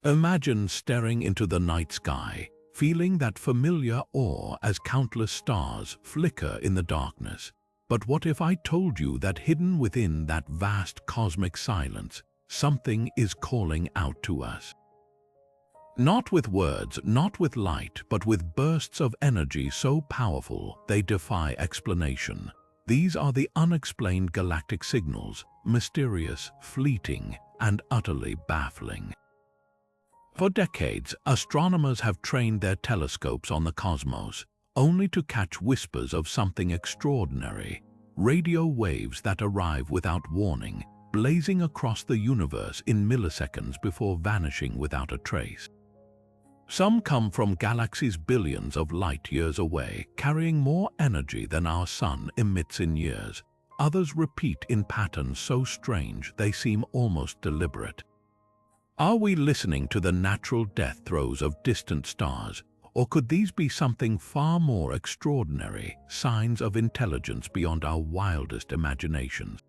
Imagine staring into the night sky, feeling that familiar awe as countless stars flicker in the darkness. But what if I told you that hidden within that vast cosmic silence, something is calling out to us? Not with words, not with light, but with bursts of energy so powerful they defy explanation. These are the unexplained galactic signals, mysterious, fleeting, and utterly baffling. For decades, astronomers have trained their telescopes on the cosmos, only to catch whispers of something extraordinary, radio waves that arrive without warning, blazing across the universe in milliseconds before vanishing without a trace. Some come from galaxies billions of light-years away, carrying more energy than our sun emits in years. Others repeat in patterns so strange they seem almost deliberate. Are we listening to the natural death throes of distant stars, or could these be something far more extraordinary, signs of intelligence beyond our wildest imaginations?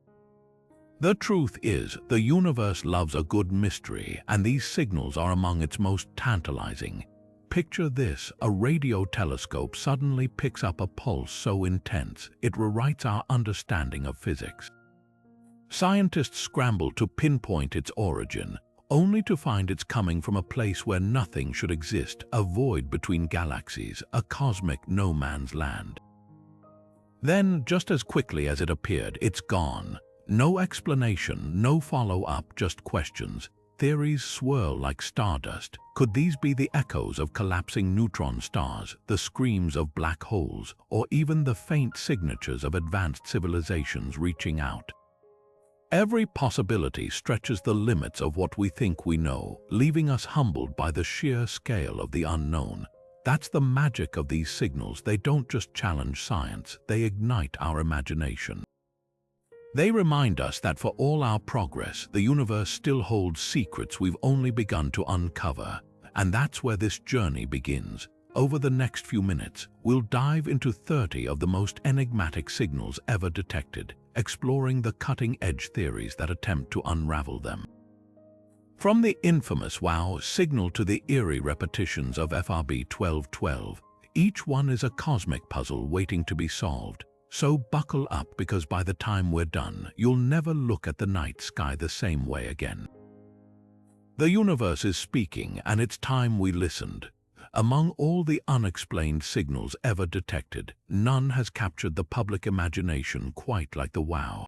The truth is, the universe loves a good mystery, and these signals are among its most tantalizing. Picture this: a radio telescope suddenly picks up a pulse so intense it rewrites our understanding of physics. Scientists scramble to pinpoint its origin, only to find it's coming from a place where nothing should exist, a void between galaxies, a cosmic no man's land. Then, just as quickly as it appeared, it's gone. No explanation, no follow-up, just questions. Theories swirl like stardust. Could these be the echoes of collapsing neutron stars, the screams of black holes, or even the faint signatures of advanced civilizations reaching out? Every possibility stretches the limits of what we think we know, leaving us humbled by the sheer scale of the unknown. That's the magic of these signals. They don't just challenge science, they ignite our imagination. They remind us that for all our progress, the universe still holds secrets we've only begun to uncover. And that's where this journey begins. Over the next few minutes, we'll dive into 30 of the most enigmatic signals ever detected, exploring the cutting-edge theories that attempt to unravel them. From the infamous WOW signal to the eerie repetitions of FRB 1212, each one is a cosmic puzzle waiting to be solved. So buckle up, because by the time we're done, you'll never look at the night sky the same way again. The universe is speaking, and it's time we listened. Among all the unexplained signals ever detected, none has captured the public imagination quite like the WOW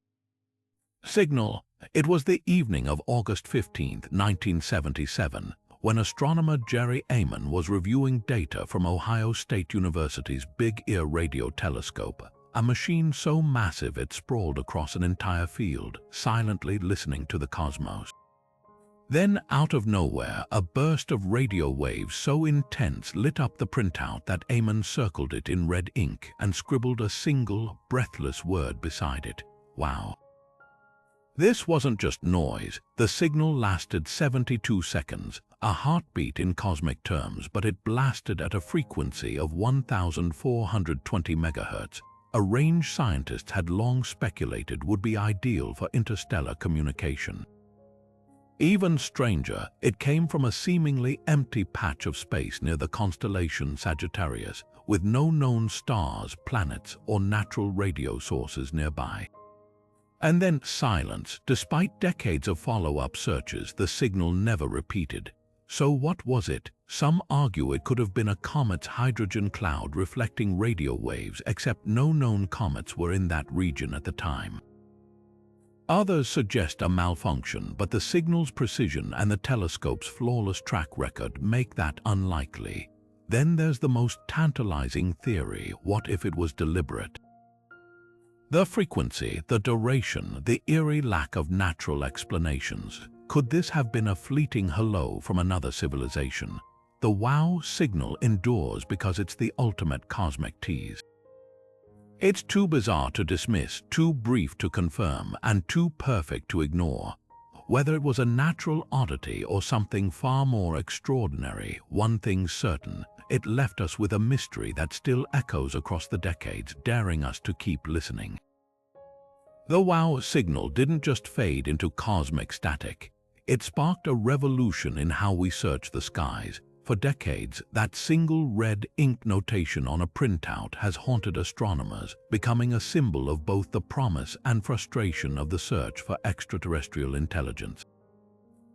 signal. It was the evening of August 15, 1977, when astronomer Jerry Amon was reviewing data from Ohio State University's Big Ear radio telescope, a machine so massive it sprawled across an entire field, silently listening to the cosmos. Then, out of nowhere, a burst of radio waves so intense lit up the printout that Amon circled it in red ink and scribbled a single, breathless word beside it: "Wow." This wasn't just noise. The signal lasted 72 seconds, a heartbeat in cosmic terms, but it blasted at a frequency of 1,420 megahertz, a range scientists had long speculated would be ideal for interstellar communication. Even stranger, it came from a seemingly empty patch of space near the constellation Sagittarius, with no known stars, planets, or natural radio sources nearby. And then silence. Despite decades of follow-up searches, the signal never repeated. So what was it? Some argue it could have been a comet's hydrogen cloud reflecting radio waves, except no known comets were in that region at the time. Others suggest a malfunction, but the signal's precision and the telescope's flawless track record make that unlikely. Then there's the most tantalizing theory: what if it was deliberate? The frequency, the duration, the eerie lack of natural explanations. Could this have been a fleeting hello from another civilization? The WOW signal endures because it's the ultimate cosmic tease. It's too bizarre to dismiss, too brief to confirm, and too perfect to ignore. Whether it was a natural oddity or something far more extraordinary, one thing's certain: it left us with a mystery that still echoes across the decades, daring us to keep listening. The WOW signal didn't just fade into cosmic static. It sparked a revolution in how we search the skies. For decades, that single red ink notation on a printout has haunted astronomers, becoming a symbol of both the promise and frustration of the search for extraterrestrial intelligence.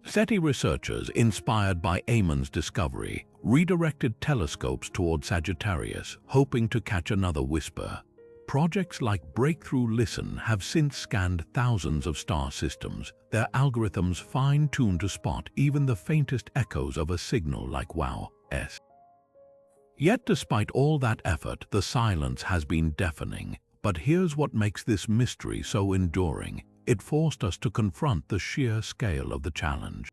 SETI researchers, inspired by Eamon's discovery, redirected telescopes toward Sagittarius, hoping to catch another whisper. Projects like Breakthrough Listen have since scanned thousands of star systems, their algorithms fine-tuned to spot even the faintest echoes of a signal like WOW-S. Yet despite all that effort, the silence has been deafening. But here's what makes this mystery so enduring. It forced us to confront the sheer scale of the challenge.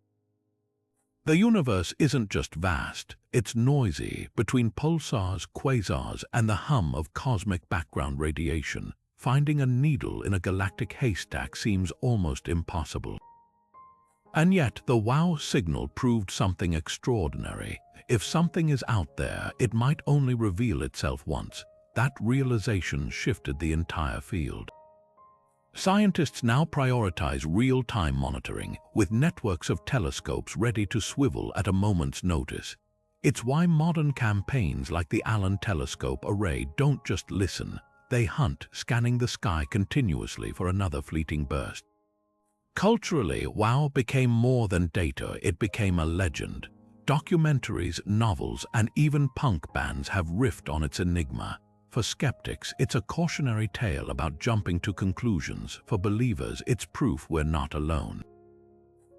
The universe isn't just vast, it's noisy. Between pulsars, quasars, and the hum of cosmic background radiation, finding a needle in a galactic haystack seems almost impossible. And yet, the WOW signal proved something extraordinary. If something is out there, it might only reveal itself once. That realization shifted the entire field. Scientists now prioritize real-time monitoring, with networks of telescopes ready to swivel at a moment's notice. It's why modern campaigns like the Allen Telescope Array don't just listen, they hunt, scanning the sky continuously for another fleeting burst. Culturally, WOW became more than data, it became a legend. Documentaries, novels, and even punk bands have riffed on its enigma. For skeptics, it's a cautionary tale about jumping to conclusions. For believers, it's proof we're not alone.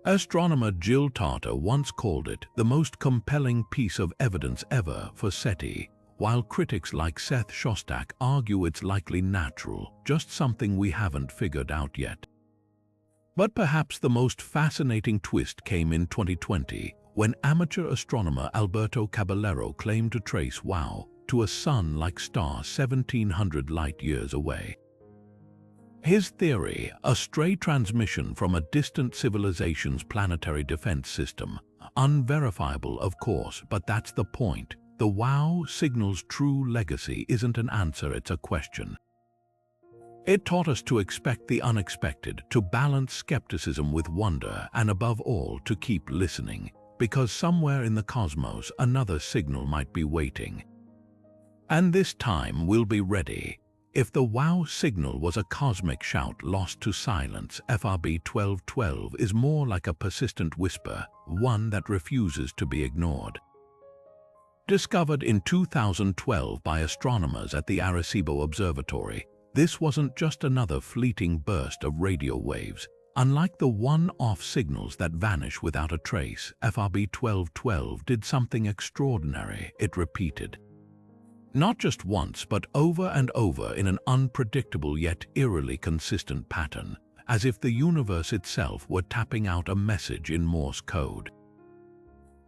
Astronomer Jill Tarter once called it the most compelling piece of evidence ever for SETI, while critics like Seth Shostak argue it's likely natural, just something we haven't figured out yet. But perhaps the most fascinating twist came in 2020, when amateur astronomer Alberto Caballero claimed to trace WOW to a sun-like star 1,700 light-years away. His theory, a stray transmission from a distant civilization's planetary defense system, unverifiable of course, but that's the point. The WOW signal's true legacy isn't an answer, it's a question. It taught us to expect the unexpected, to balance skepticism with wonder, and above all, to keep listening, because somewhere in the cosmos another signal might be waiting. And this time we'll be ready. If the WOW signal was a cosmic shout lost to silence, FRB 1212 is more like a persistent whisper, one that refuses to be ignored. Discovered in 2012 by astronomers at the Arecibo Observatory, this wasn't just another fleeting burst of radio waves. Unlike the one-off signals that vanish without a trace, FRB 1212 did something extraordinary. It repeated. Not just once, but over and over in an unpredictable yet eerily consistent pattern, as if the universe itself were tapping out a message in Morse code.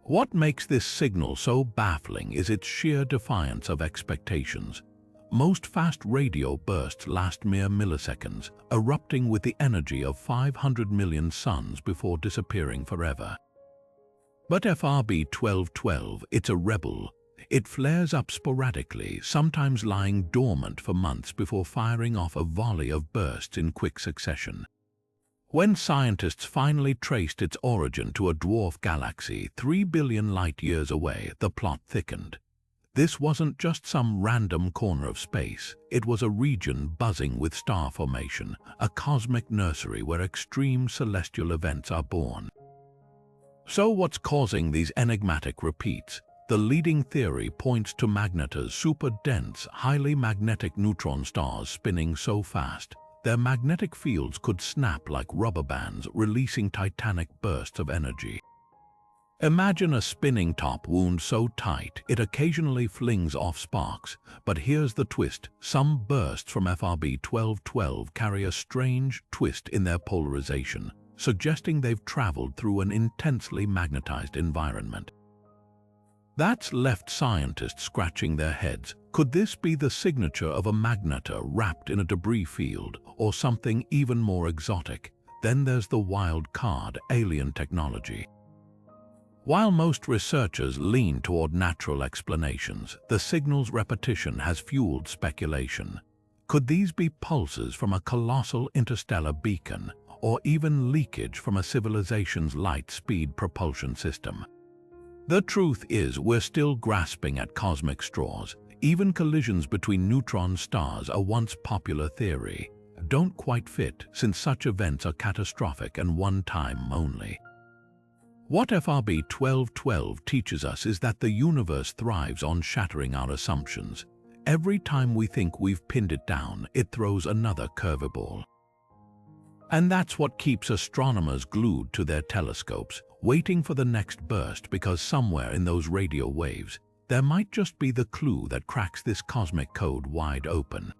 What makes this signal so baffling is its sheer defiance of expectations. Most fast radio bursts last mere milliseconds, erupting with the energy of 500 million suns before disappearing forever. But FRB 1212, it's a rebel. It flares up sporadically, sometimes lying dormant for months before firing off a volley of bursts in quick succession. When scientists finally traced its origin to a dwarf galaxy 3 billion light-years away, the plot thickened. This wasn't just some random corner of space. It was a region buzzing with star formation, a cosmic nursery where extreme celestial events are born. So what's causing these enigmatic repeats? The leading theory points to magnetars, super-dense, highly magnetic neutron stars spinning so fast, their magnetic fields could snap like rubber bands, releasing titanic bursts of energy. Imagine a spinning top wound so tight it occasionally flings off sparks, but here's the twist. Some bursts from FRB 1212 carry a strange twist in their polarization, suggesting they've traveled through an intensely magnetized environment. That's left scientists scratching their heads. Could this be the signature of a magnetar wrapped in a debris field, or something even more exotic? Then there's the wild card, alien technology. While most researchers lean toward natural explanations, the signal's repetition has fueled speculation. Could these be pulses from a colossal interstellar beacon, or even leakage from a civilization's light-speed propulsion system. The truth is, we're still grasping at cosmic straws. Even collisions between neutron stars, a once popular theory, don't quite fit, since such events are catastrophic and one-time only. What FRB 1212 teaches us is that the universe thrives on shattering our assumptions. Every time we think we've pinned it down, it throws another curveball. And that's what keeps astronomers glued to their telescopes, waiting for the next burst, because somewhere in those radio waves, there might just be the clue that cracks this cosmic code wide open.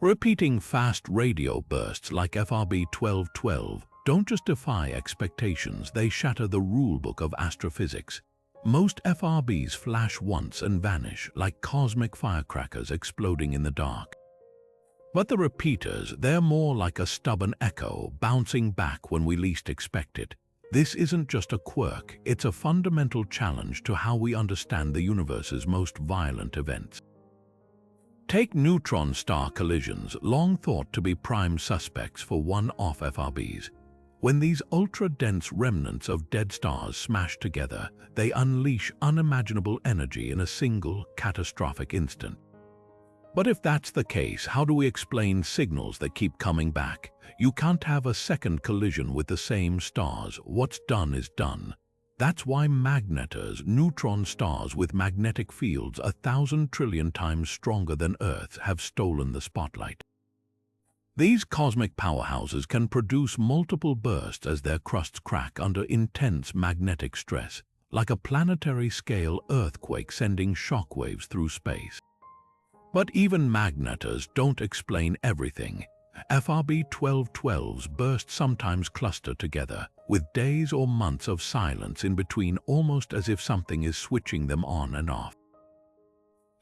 Repeating fast radio bursts like FRB 1212 don't just defy expectations, they shatter the rulebook of astrophysics. Most FRBs flash once and vanish like cosmic firecrackers exploding in the dark. But the repeaters, they're more like a stubborn echo, bouncing back when we least expect it. This isn't just a quirk, it's a fundamental challenge to how we understand the universe's most violent events. Take neutron star collisions, long thought to be prime suspects for one-off FRBs. When these ultra-dense remnants of dead stars smash together, they unleash unimaginable energy in a single, catastrophic instant. But if that's the case, how do we explain signals that keep coming back? You can't have a second collision with the same stars. What's done is done. That's why magnetars, neutron stars with magnetic fields 1,000 trillion times stronger than Earth's, have stolen the spotlight. These cosmic powerhouses can produce multiple bursts as their crusts crack under intense magnetic stress, like a planetary-scale earthquake sending shockwaves through space. But even magnetars don't explain everything. FRB 1212's bursts sometimes cluster together, with days or months of silence in between, almost as if something is switching them on and off.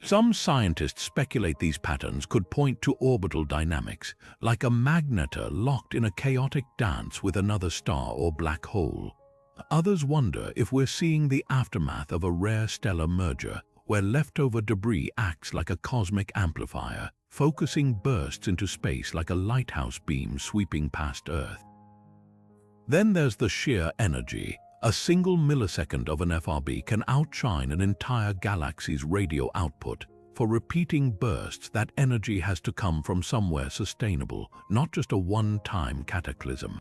Some scientists speculate these patterns could point to orbital dynamics, like a magnetar locked in a chaotic dance with another star or black hole. Others wonder if we're seeing the aftermath of a rare stellar merger, where leftover debris acts like a cosmic amplifier, focusing bursts into space like a lighthouse beam sweeping past Earth. Then there's the sheer energy. A single millisecond of an FRB can outshine an entire galaxy's radio output. For repeating bursts, that energy has to come from somewhere sustainable, not just a one-time cataclysm.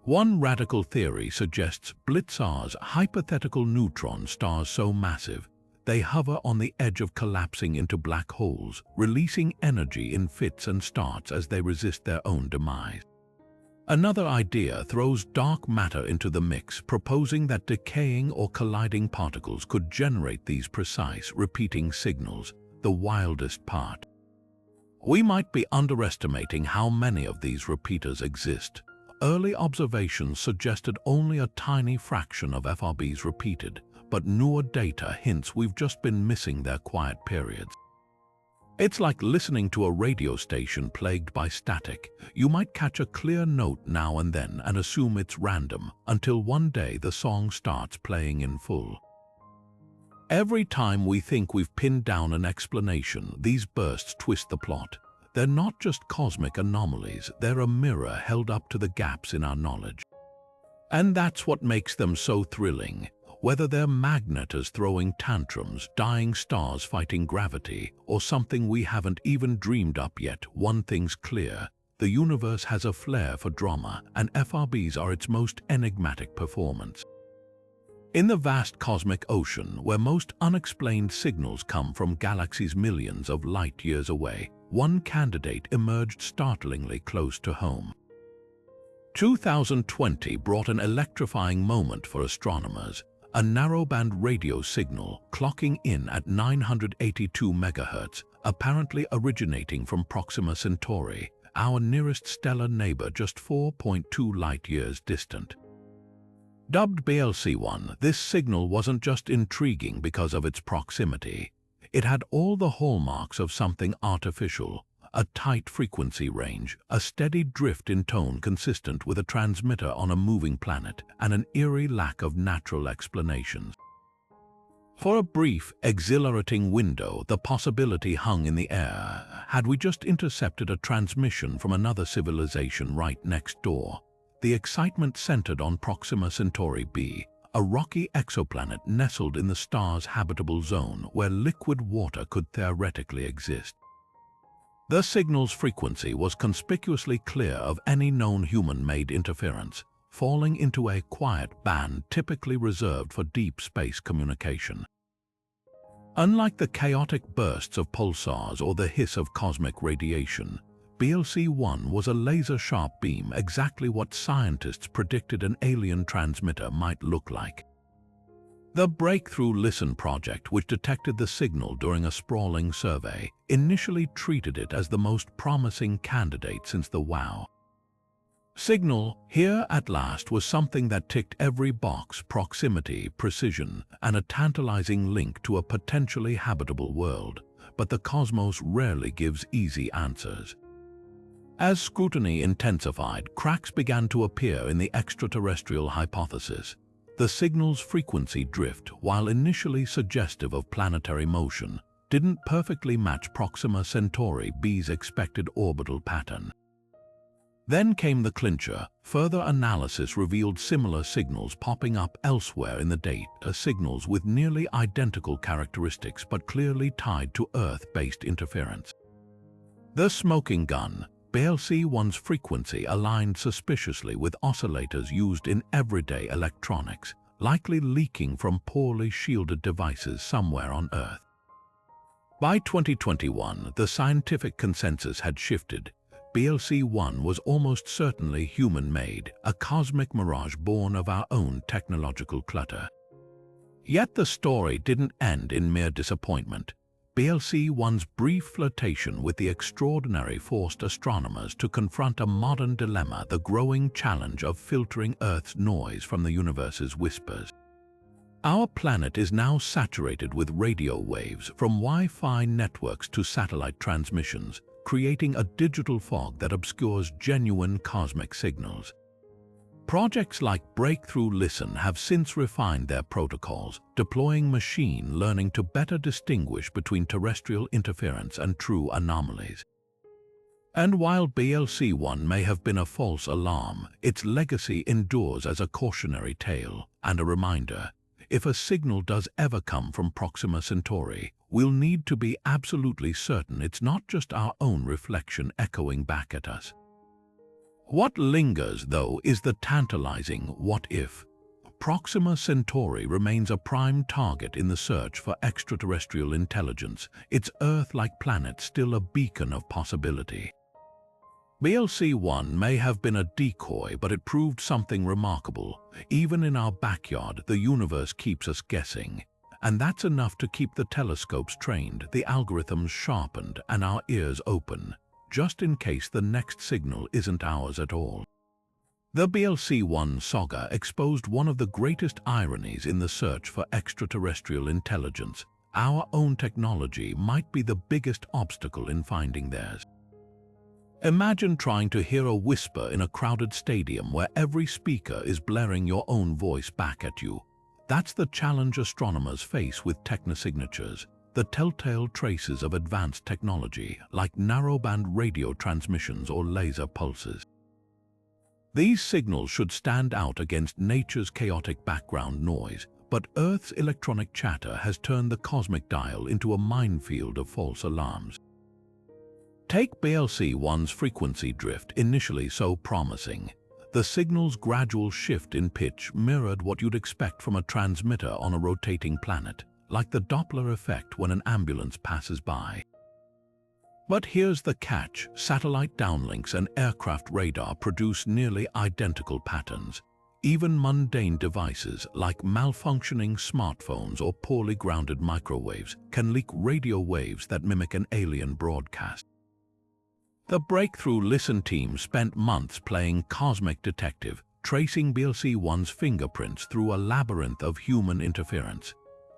One radical theory suggests blitzars, hypothetical neutron stars so massive, they hover on the edge of collapsing into black holes, releasing energy in fits and starts as they resist their own demise. Another idea throws dark matter into the mix, proposing that decaying or colliding particles could generate these precise, repeating signals, the wildest part. We might be underestimating how many of these repeaters exist. Early observations suggested only a tiny fraction of FRBs repeated, but newer data hints we've just been missing their quiet periods. It's like listening to a radio station plagued by static. You might catch a clear note now and then and assume it's random, until one day the song starts playing in full. Every time we think we've pinned down an explanation, these bursts twist the plot. They're not just cosmic anomalies, they're a mirror held up to the gaps in our knowledge. And that's what makes them so thrilling. Whether they're magnetars throwing tantrums, dying stars fighting gravity, or something we haven't even dreamed up yet, one thing's clear: the universe has a flair for drama, and FRBs are its most enigmatic performance. In the vast cosmic ocean, where most unexplained signals come from galaxies millions of light-years away, one candidate emerged startlingly close to home. 2020 brought an electrifying moment for astronomers. A narrowband radio signal clocking in at 982 MHz, apparently originating from Proxima Centauri, our nearest stellar neighbor just 4.2 light-years distant. Dubbed BLC-1, this signal wasn't just intriguing because of its proximity. It had all the hallmarks of something artificial: a tight frequency range, a steady drift in tone consistent with a transmitter on a moving planet, and an eerie lack of natural explanations. For a brief, exhilarating window, the possibility hung in the air. Had we just intercepted a transmission from another civilization right next door? The excitement centered on Proxima Centauri b, a rocky exoplanet nestled in the star's habitable zone where liquid water could theoretically exist. The signal's frequency was conspicuously clear of any known human-made interference, falling into a quiet band typically reserved for deep space communication. Unlike the chaotic bursts of pulsars or the hiss of cosmic radiation, BLC-1 was a laser-sharp beam, exactly what scientists predicted an alien transmitter might look like. The Breakthrough Listen project, which detected the signal during a sprawling survey, initially treated it as the most promising candidate since the WOW signal. Here at last was something that ticked every box: proximity, precision, and a tantalizing link to a potentially habitable world. But the cosmos rarely gives easy answers. As scrutiny intensified, cracks began to appear in the extraterrestrial hypothesis. The signal's frequency drift, while initially suggestive of planetary motion, didn't perfectly match Proxima Centauri b's expected orbital pattern. Then came the clincher. Further analysis revealed similar signals popping up elsewhere in the data, signals with nearly identical characteristics but clearly tied to Earth-based interference. The smoking gun, BLC-1's frequency aligned suspiciously with oscillators used in everyday electronics, likely leaking from poorly shielded devices somewhere on Earth. By 2021, the scientific consensus had shifted. BLC-1 was almost certainly human-made, a cosmic mirage born of our own technological clutter. Yet the story didn't end in mere disappointment. BLC-1's brief flirtation with the extraordinary forced astronomers to confront a modern dilemma: the growing challenge of filtering Earth's noise from the universe's whispers. Our planet is now saturated with radio waves, from Wi-Fi networks to satellite transmissions, creating a digital fog that obscures genuine cosmic signals. Projects like Breakthrough Listen have since refined their protocols, deploying machine learning to better distinguish between terrestrial interference and true anomalies. And while BLC-1 may have been a false alarm, its legacy endures as a cautionary tale and a reminder: if a signal does ever come from Proxima Centauri, we'll need to be absolutely certain it's not just our own reflection echoing back at us. What lingers, though, is the tantalizing what if. Proxima Centauri remains a prime target in the search for extraterrestrial intelligence, its Earth-like planet still a beacon of possibility. BLC-1 may have been a decoy, but it proved something remarkable. Even in our backyard, the universe keeps us guessing. And that's enough to keep the telescopes trained, the algorithms sharpened, and our ears open, just in case the next signal isn't ours at all. The BLC-1 saga exposed one of the greatest ironies in the search for extraterrestrial intelligence. Our own technology might be the biggest obstacle in finding theirs. Imagine trying to hear a whisper in a crowded stadium where every speaker is blaring your own voice back at you. That's the challenge astronomers face with technosignatures, the telltale traces of advanced technology like narrowband radio transmissions or laser pulses. These signals should stand out against nature's chaotic background noise, but Earth's electronic chatter has turned the cosmic dial into a minefield of false alarms. Take BLC-1's frequency drift, initially so promising. The signal's gradual shift in pitch mirrored what you'd expect from a transmitter on a rotating planet, like the Doppler effect when an ambulance passes by. But here's the catch: satellite downlinks and aircraft radar produce nearly identical patterns. Even mundane devices like malfunctioning smartphones or poorly grounded microwaves can leak radio waves that mimic an alien broadcast. The Breakthrough Listen team spent months playing cosmic detective, tracing BLC-1's fingerprints through a labyrinth of human interference.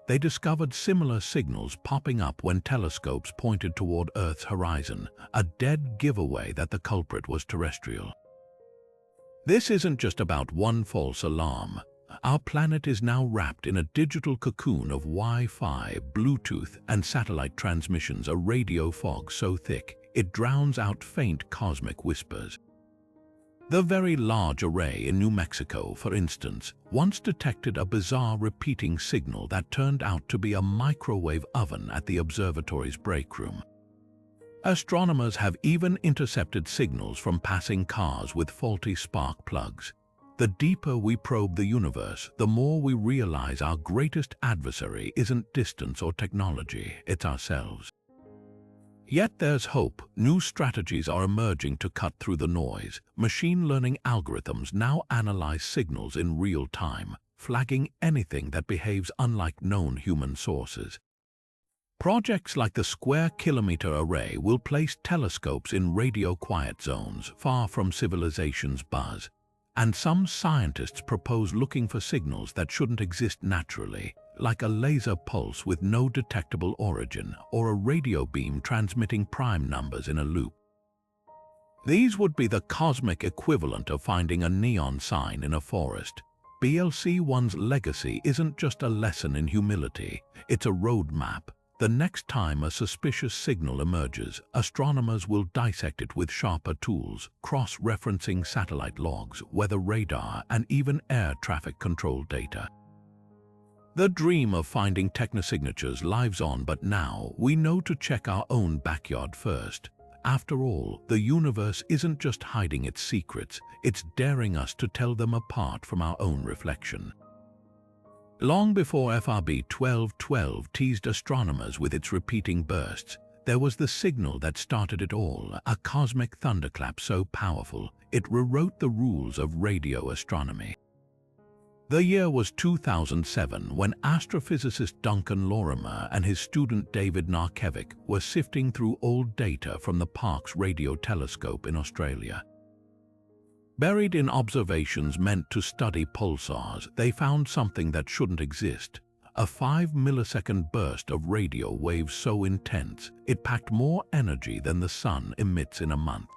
They discovered similar signals popping up when telescopes pointed toward Earth's horizon, a dead giveaway that the culprit was terrestrial. This isn't just about one false alarm. Our planet is now wrapped in a digital cocoon of Wi-Fi, Bluetooth, and satellite transmissions, a radio fog so thick it drowns out faint cosmic whispers. The Very Large Array in New Mexico, for instance, once detected a bizarre repeating signal that turned out to be a microwave oven at the observatory's break room. Astronomers have even intercepted signals from passing cars with faulty spark plugs. The deeper we probe the universe, the more we realize our greatest adversary isn't distance or technology, it's ourselves. Yet there's hope. New strategies are emerging to cut through the noise. Machine learning algorithms now analyze signals in real time, flagging anything that behaves unlike known human sources. Projects like the Square Kilometre Array will place telescopes in radio-quiet zones far from civilization's buzz. And some scientists propose looking for signals that shouldn't exist naturally, like a laser pulse with no detectable origin or a radio beam transmitting prime numbers in a loop. These would be the cosmic equivalent of finding a neon sign in a forest. BLC-1's legacy isn't just a lesson in humility, it's a roadmap. The next time a suspicious signal emerges, astronomers will dissect it with sharper tools, cross-referencing satellite logs, weather radar, and even air traffic control data. The dream of finding technosignatures lives on, but now we know to check our own backyard first. After all, the universe isn't just hiding its secrets, it's daring us to tell them apart from our own reflection. Long before FRB 1212 teased astronomers with its repeating bursts, there was the signal that started it all, a cosmic thunderclap so powerful it rewrote the rules of radio astronomy. The year was 2007 when astrophysicist Duncan Lorimer and his student David Narkevic were sifting through old data from the Parkes Radio Telescope in Australia. Buried in observations meant to study pulsars, they found something that shouldn't exist. A 5-millisecond burst of radio waves so intense, it packed more energy than the sun emits in a month.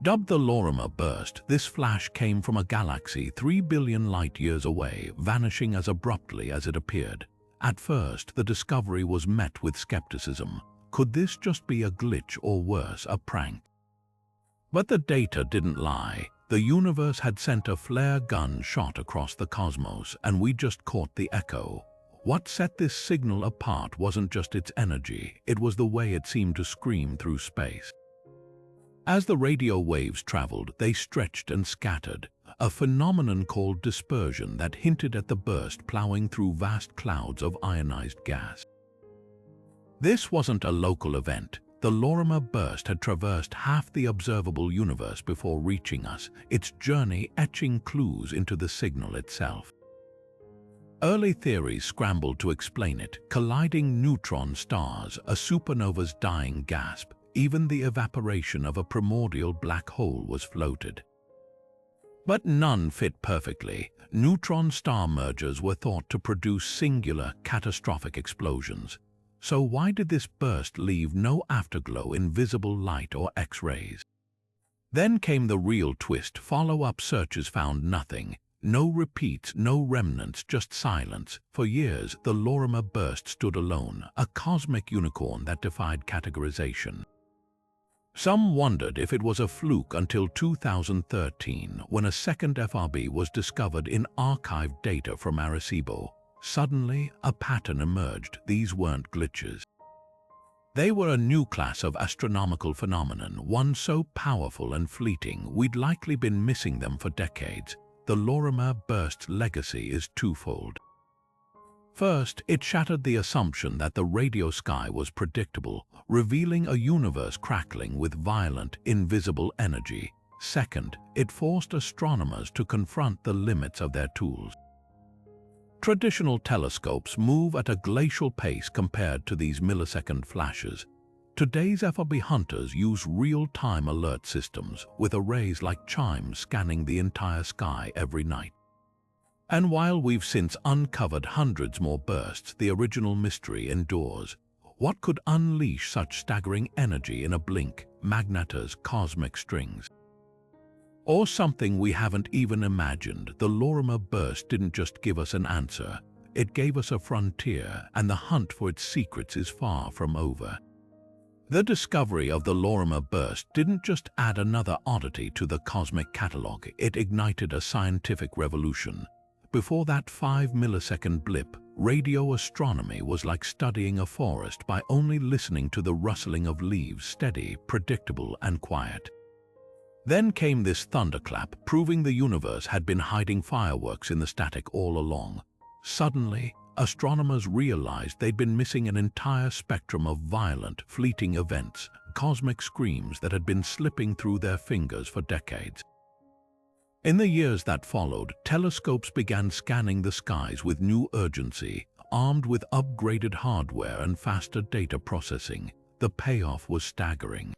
Dubbed the Lorimer burst, this flash came from a galaxy 3 billion light-years away, vanishing as abruptly as it appeared. At first, the discovery was met with skepticism. Could this just be a glitch or worse, a prank? But the data didn't lie. The universe had sent a flare gun shot across the cosmos, and we just caught the echo. What set this signal apart wasn't just its energy, it was the way it seemed to scream through space. As the radio waves traveled, they stretched and scattered, a phenomenon called dispersion that hinted at the burst plowing through vast clouds of ionized gas. This wasn't a local event. The Lorimer burst had traversed half the observable universe before reaching us, its journey etching clues into the signal itself. Early theories scrambled to explain it: colliding neutron stars, a supernova's dying gasp, even the evaporation of a primordial black hole was floated. But none fit perfectly. Neutron star mergers were thought to produce singular, catastrophic explosions. So why did this burst leave no afterglow in visible light or X-rays? Then came the real twist. Follow-up searches found nothing. No repeats, no remnants, just silence. For years, the Lorimer burst stood alone, a cosmic unicorn that defied categorization. Some wondered if it was a fluke until 2013, when a second FRB was discovered in archived data from Arecibo. Suddenly, a pattern emerged. These weren't glitches. They were a new class of astronomical phenomenon, one so powerful and fleeting we'd likely been missing them for decades. The Lorimer burst's legacy is twofold. First, it shattered the assumption that the radio sky was predictable, revealing a universe crackling with violent, invisible energy. Second, it forced astronomers to confront the limits of their tools. Traditional telescopes move at a glacial pace compared to these millisecond flashes. Today's FRB hunters use real-time alert systems, with arrays like chimes scanning the entire sky every night. And while we've since uncovered hundreds more bursts, the original mystery endures. What could unleash such staggering energy in a blink? Magnetar's cosmic strings. Or something we haven't even imagined. The Lorimer burst didn't just give us an answer. It gave us a frontier, and the hunt for its secrets is far from over. The discovery of the Lorimer burst didn't just add another oddity to the cosmic catalogue, it ignited a scientific revolution. Before that 5-millisecond blip, radio astronomy was like studying a forest by only listening to the rustling of leaves, steady, predictable, and quiet. Then came this thunderclap, proving the universe had been hiding fireworks in the static all along. Suddenly, astronomers realized they'd been missing an entire spectrum of violent, fleeting events, cosmic screams that had been slipping through their fingers for decades. In the years that followed, telescopes began scanning the skies with new urgency, armed with upgraded hardware and faster data processing. The payoff was staggering.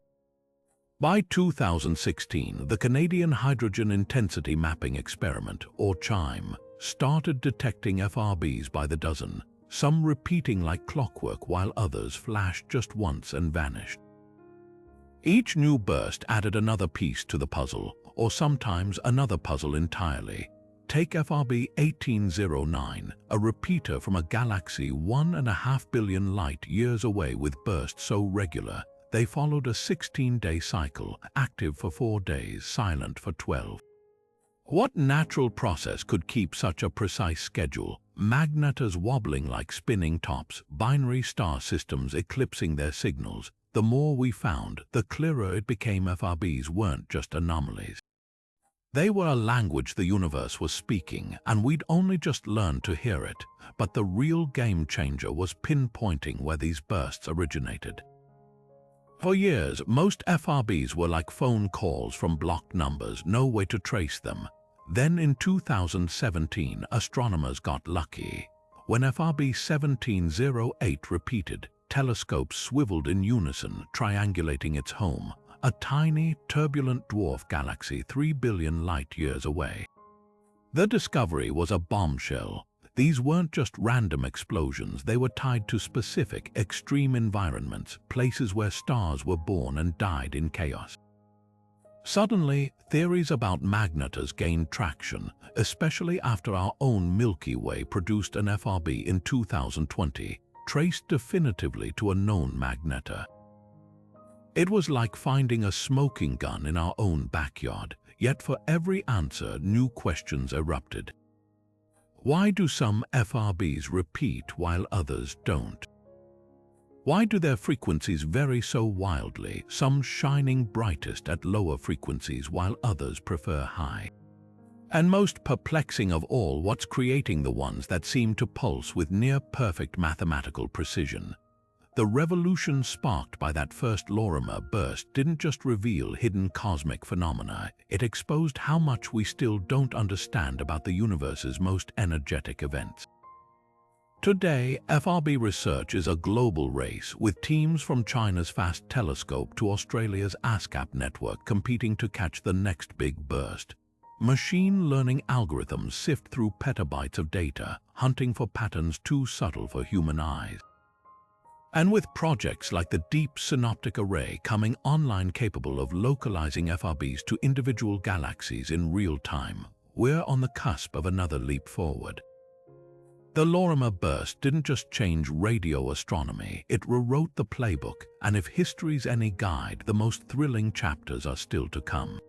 By 2016, the Canadian Hydrogen Intensity Mapping Experiment, or CHIME, started detecting FRBs by the dozen, some repeating like clockwork while others flashed just once and vanished. Each new burst added another piece to the puzzle, or sometimes another puzzle entirely. Take FRB 1809, a repeater from a galaxy 1.5 billion light-years away with bursts so regular, they followed a 16-day cycle, active for 4 days, silent for 12. What natural process could keep such a precise schedule? Magnetars wobbling like spinning tops, binary star systems eclipsing their signals. The more we found, the clearer it became FRBs weren't just anomalies. They were a language the universe was speaking, and we'd only just learned to hear it. But the real game changer was pinpointing where these bursts originated. For years, most FRBs were like phone calls from blocked numbers, no way to trace them. Then in 2017, astronomers got lucky. When FRB 1708 repeated, telescopes swiveled in unison, triangulating its home, a tiny, turbulent dwarf galaxy 3 billion light-years away. The discovery was a bombshell. These weren't just random explosions, they were tied to specific, extreme environments, places where stars were born and died in chaos. Suddenly, theories about magnetars gained traction, especially after our own Milky Way produced an FRB in 2020, traced definitively to a known magnetar. It was like finding a smoking gun in our own backyard, yet for every answer, new questions erupted. Why do some FRBs repeat while others don't? Why do their frequencies vary so wildly, some shining brightest at lower frequencies while others prefer high? And most perplexing of all, what's creating the ones that seem to pulse with near-perfect mathematical precision? The revolution sparked by that first Lorimer burst didn't just reveal hidden cosmic phenomena, it exposed how much we still don't understand about the universe's most energetic events. Today, FRB research is a global race, with teams from China's FAST telescope to Australia's ASCAP network competing to catch the next big burst. Machine learning algorithms sift through petabytes of data, hunting for patterns too subtle for human eyes. And with projects like the Deep Synoptic Array coming online capable of localizing FRBs to individual galaxies in real time, we're on the cusp of another leap forward. The Lorimer burst didn't just change radio astronomy, it rewrote the playbook, and if history's any guide, the most thrilling chapters are still to come.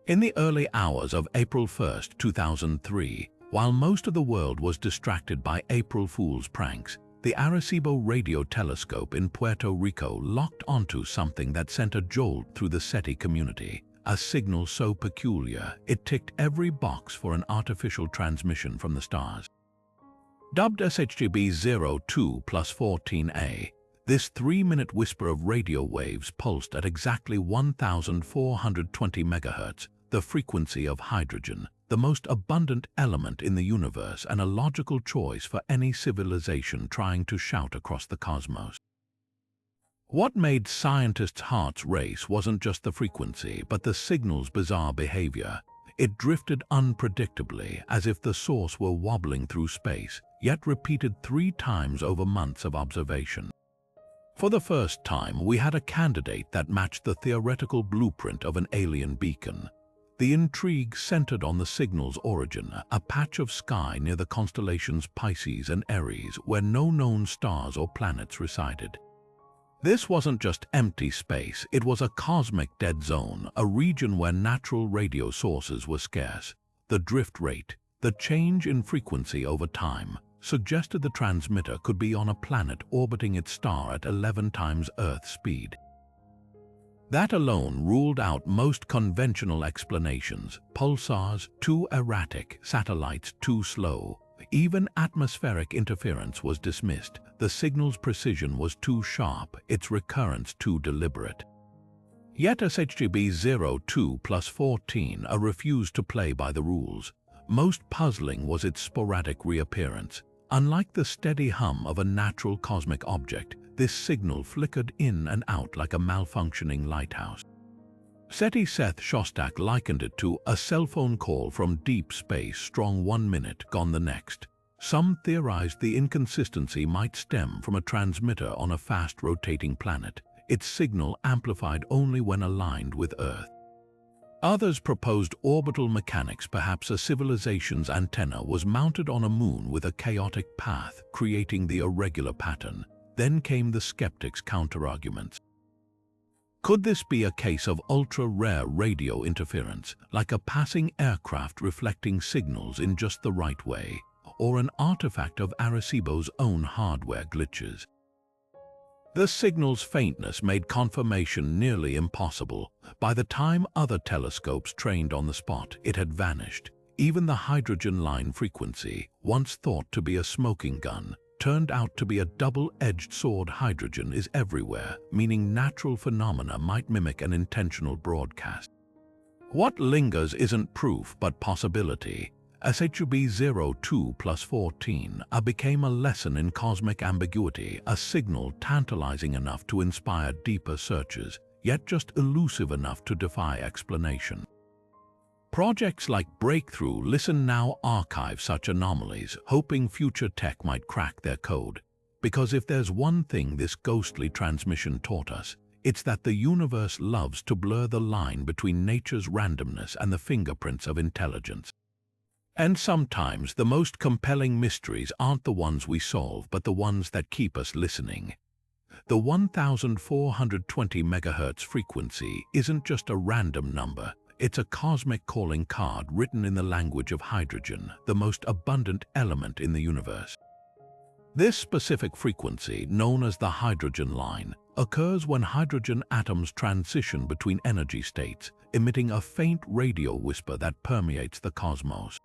In the early hours of April 1, 2003, while most of the world was distracted by April Fool's pranks, the Arecibo radio telescope in Puerto Rico locked onto something that sent a jolt through the SETI community, a signal so peculiar it ticked every box for an artificial transmission from the stars. Dubbed SHGB-02+14A, this 3-minute whisper of radio waves pulsed at exactly 1,420 MHz, the frequency of hydrogen, the most abundant element in the universe and a logical choice for any civilization trying to shout across the cosmos. What made scientists' hearts race wasn't just the frequency, but the signal's bizarre behavior. It drifted unpredictably, as if the source were wobbling through space, yet repeated 3 times over months of observation. For the first time, we had a candidate that matched the theoretical blueprint of an alien beacon. The intrigue centered on the signal's origin, a patch of sky near the constellations Pisces and Aries where no known stars or planets resided. This wasn't just empty space, it was a cosmic dead zone, a region where natural radio sources were scarce. The drift rate, the change in frequency over time, suggested the transmitter could be on a planet orbiting its star at 11 times Earth speed. That alone ruled out most conventional explanations: pulsars too erratic, satellites too slow. Even atmospheric interference was dismissed. The signal's precision was too sharp, its recurrence too deliberate. Yet SHGB 02 plus 14 refused to play by the rules. Most puzzling was its sporadic reappearance. Unlike the steady hum of a natural cosmic object, this signal flickered in and out like a malfunctioning lighthouse. SETI Seth Shostak likened it to a cell phone call from deep space, strong 1 minute, gone the next. Some theorized the inconsistency might stem from a transmitter on a fast-rotating planet, its signal amplified only when aligned with Earth. Others proposed orbital mechanics, perhaps a civilization's antenna was mounted on a moon with a chaotic path, creating the irregular pattern. Then came the skeptics' counterarguments. Could this be a case of ultra-rare radio interference, like a passing aircraft reflecting signals in just the right way, or an artifact of Arecibo's own hardware glitches? The signal's faintness made confirmation nearly impossible. By the time other telescopes trained on the spot, it had vanished. Even the hydrogen line frequency, once thought to be a smoking gun, turned out to be a double-edged sword. Hydrogen is everywhere, meaning natural phenomena might mimic an intentional broadcast. What lingers isn't proof but possibility. SHB 02 plus 14 became a lesson in cosmic ambiguity, a signal tantalizing enough to inspire deeper searches, yet just elusive enough to defy explanation. Projects like Breakthrough Listen now archive such anomalies, hoping future tech might crack their code. Because if there's one thing this ghostly transmission taught us, it's that the universe loves to blur the line between nature's randomness and the fingerprints of intelligence. And sometimes the most compelling mysteries aren't the ones we solve, but the ones that keep us listening. The 1420 MHz frequency isn't just a random number. It's a cosmic calling card written in the language of hydrogen, the most abundant element in the universe. This specific frequency, known as the hydrogen line, occurs when hydrogen atoms transition between energy states, emitting a faint radio whisper that permeates the cosmos.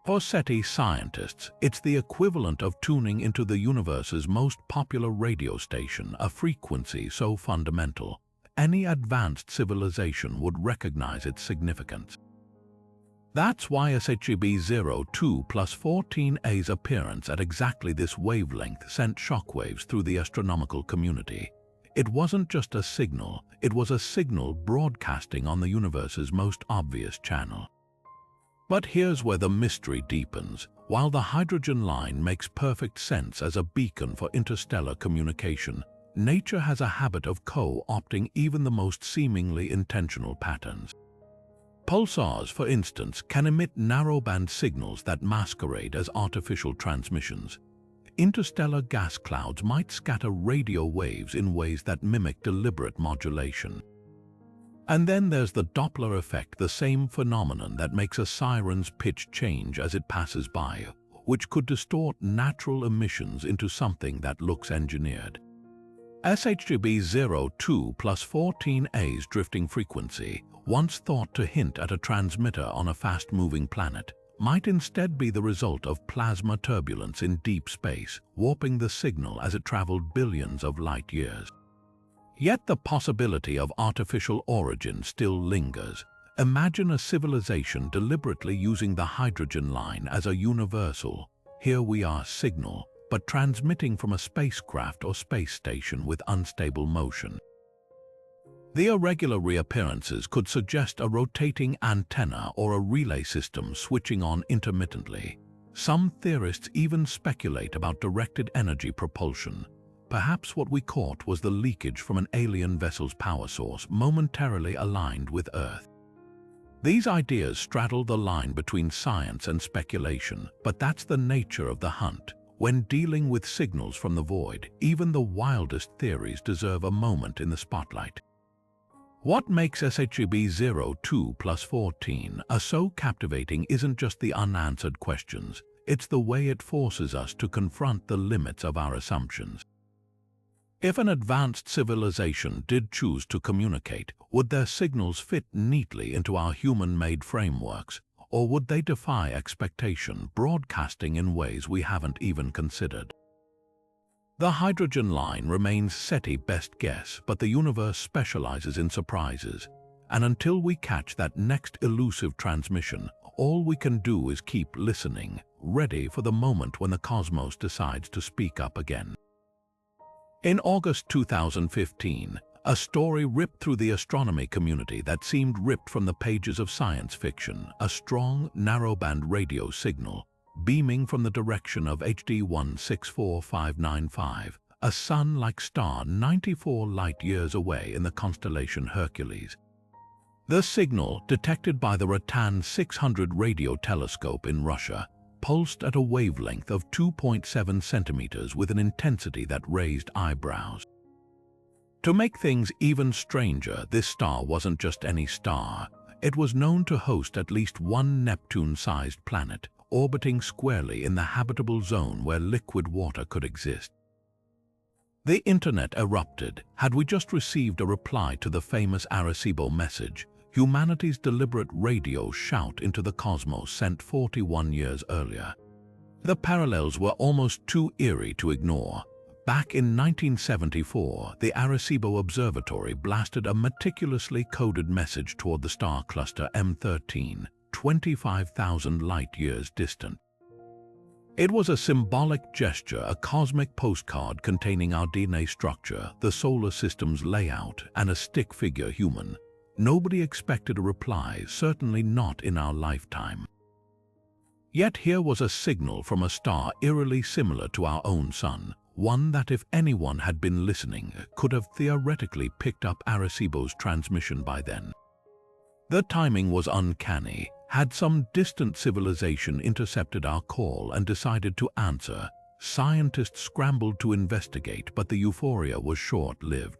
For SETI scientists, it's the equivalent of tuning into the universe's most popular radio station, a frequency so fundamental, any advanced civilization would recognize its significance. That's why SHGB 02 plus 14a's appearance at exactly this wavelength sent shockwaves through the astronomical community. It wasn't just a signal, it was a signal broadcasting on the universe's most obvious channel. But here's where the mystery deepens. While the hydrogen line makes perfect sense as a beacon for interstellar communication, nature has a habit of co-opting even the most seemingly intentional patterns. Pulsars, for instance, can emit narrowband signals that masquerade as artificial transmissions. Interstellar gas clouds might scatter radio waves in ways that mimic deliberate modulation. And then there's the Doppler effect, the same phenomenon that makes a siren's pitch change as it passes by, which could distort natural emissions into something that looks engineered. SHGB 02 plus 14a's drifting frequency, once thought to hint at a transmitter on a fast-moving planet, might instead be the result of plasma turbulence in deep space, warping the signal as it traveled billions of light years. Yet the possibility of artificial origin still lingers. Imagine a civilization deliberately using the hydrogen line as a universal, here we are signal, but transmitting from a spacecraft or space station with unstable motion. The irregular reappearances could suggest a rotating antenna or a relay system switching on intermittently. Some theorists even speculate about directed energy propulsion. Perhaps what we caught was the leakage from an alien vessel's power source momentarily aligned with Earth. These ideas straddle the line between science and speculation, but that's the nature of the hunt. When dealing with signals from the void, even the wildest theories deserve a moment in the spotlight. What makes SETI-02+14 so captivating isn't just the unanswered questions, it's the way it forces us to confront the limits of our assumptions. If an advanced civilization did choose to communicate, would their signals fit neatly into our human-made frameworks, or would they defy expectation, broadcasting in ways we haven't even considered? The hydrogen line remains SETI's best guess, but the universe specializes in surprises, and until we catch that next elusive transmission, all we can do is keep listening, ready for the moment when the cosmos decides to speak up again. In August 2015, a story ripped through the astronomy community that seemed ripped from the pages of science fiction, a strong, narrowband radio signal beaming from the direction of HD 164595, a sun-like star 94 light-years away in the constellation Hercules. The signal, detected by the Ratan 600 radio telescope in Russia, pulsed at a wavelength of 2.7 centimeters with an intensity that raised eyebrows. To make things even stranger, this star wasn't just any star. It was known to host at least one Neptune-sized planet, orbiting squarely in the habitable zone where liquid water could exist. The internet erupted. Had we just received a reply to the famous Arecibo message, humanity's deliberate radio shout into the cosmos sent 41 years earlier? The parallels were almost too eerie to ignore. Back in 1974, the Arecibo Observatory blasted a meticulously coded message toward the star cluster M13, 25,000 light-years distant. It was a symbolic gesture, a cosmic postcard containing our DNA structure, the solar system's layout, and a stick-figure human. Nobody expected a reply, certainly not in our lifetime. Yet here was a signal from a star eerily similar to our own sun, one that, if anyone had been listening, could have theoretically picked up Arecibo's transmission by then. The timing was uncanny. Had some distant civilization intercepted our call and decided to answer, scientists scrambled to investigate, but the euphoria was short-lived.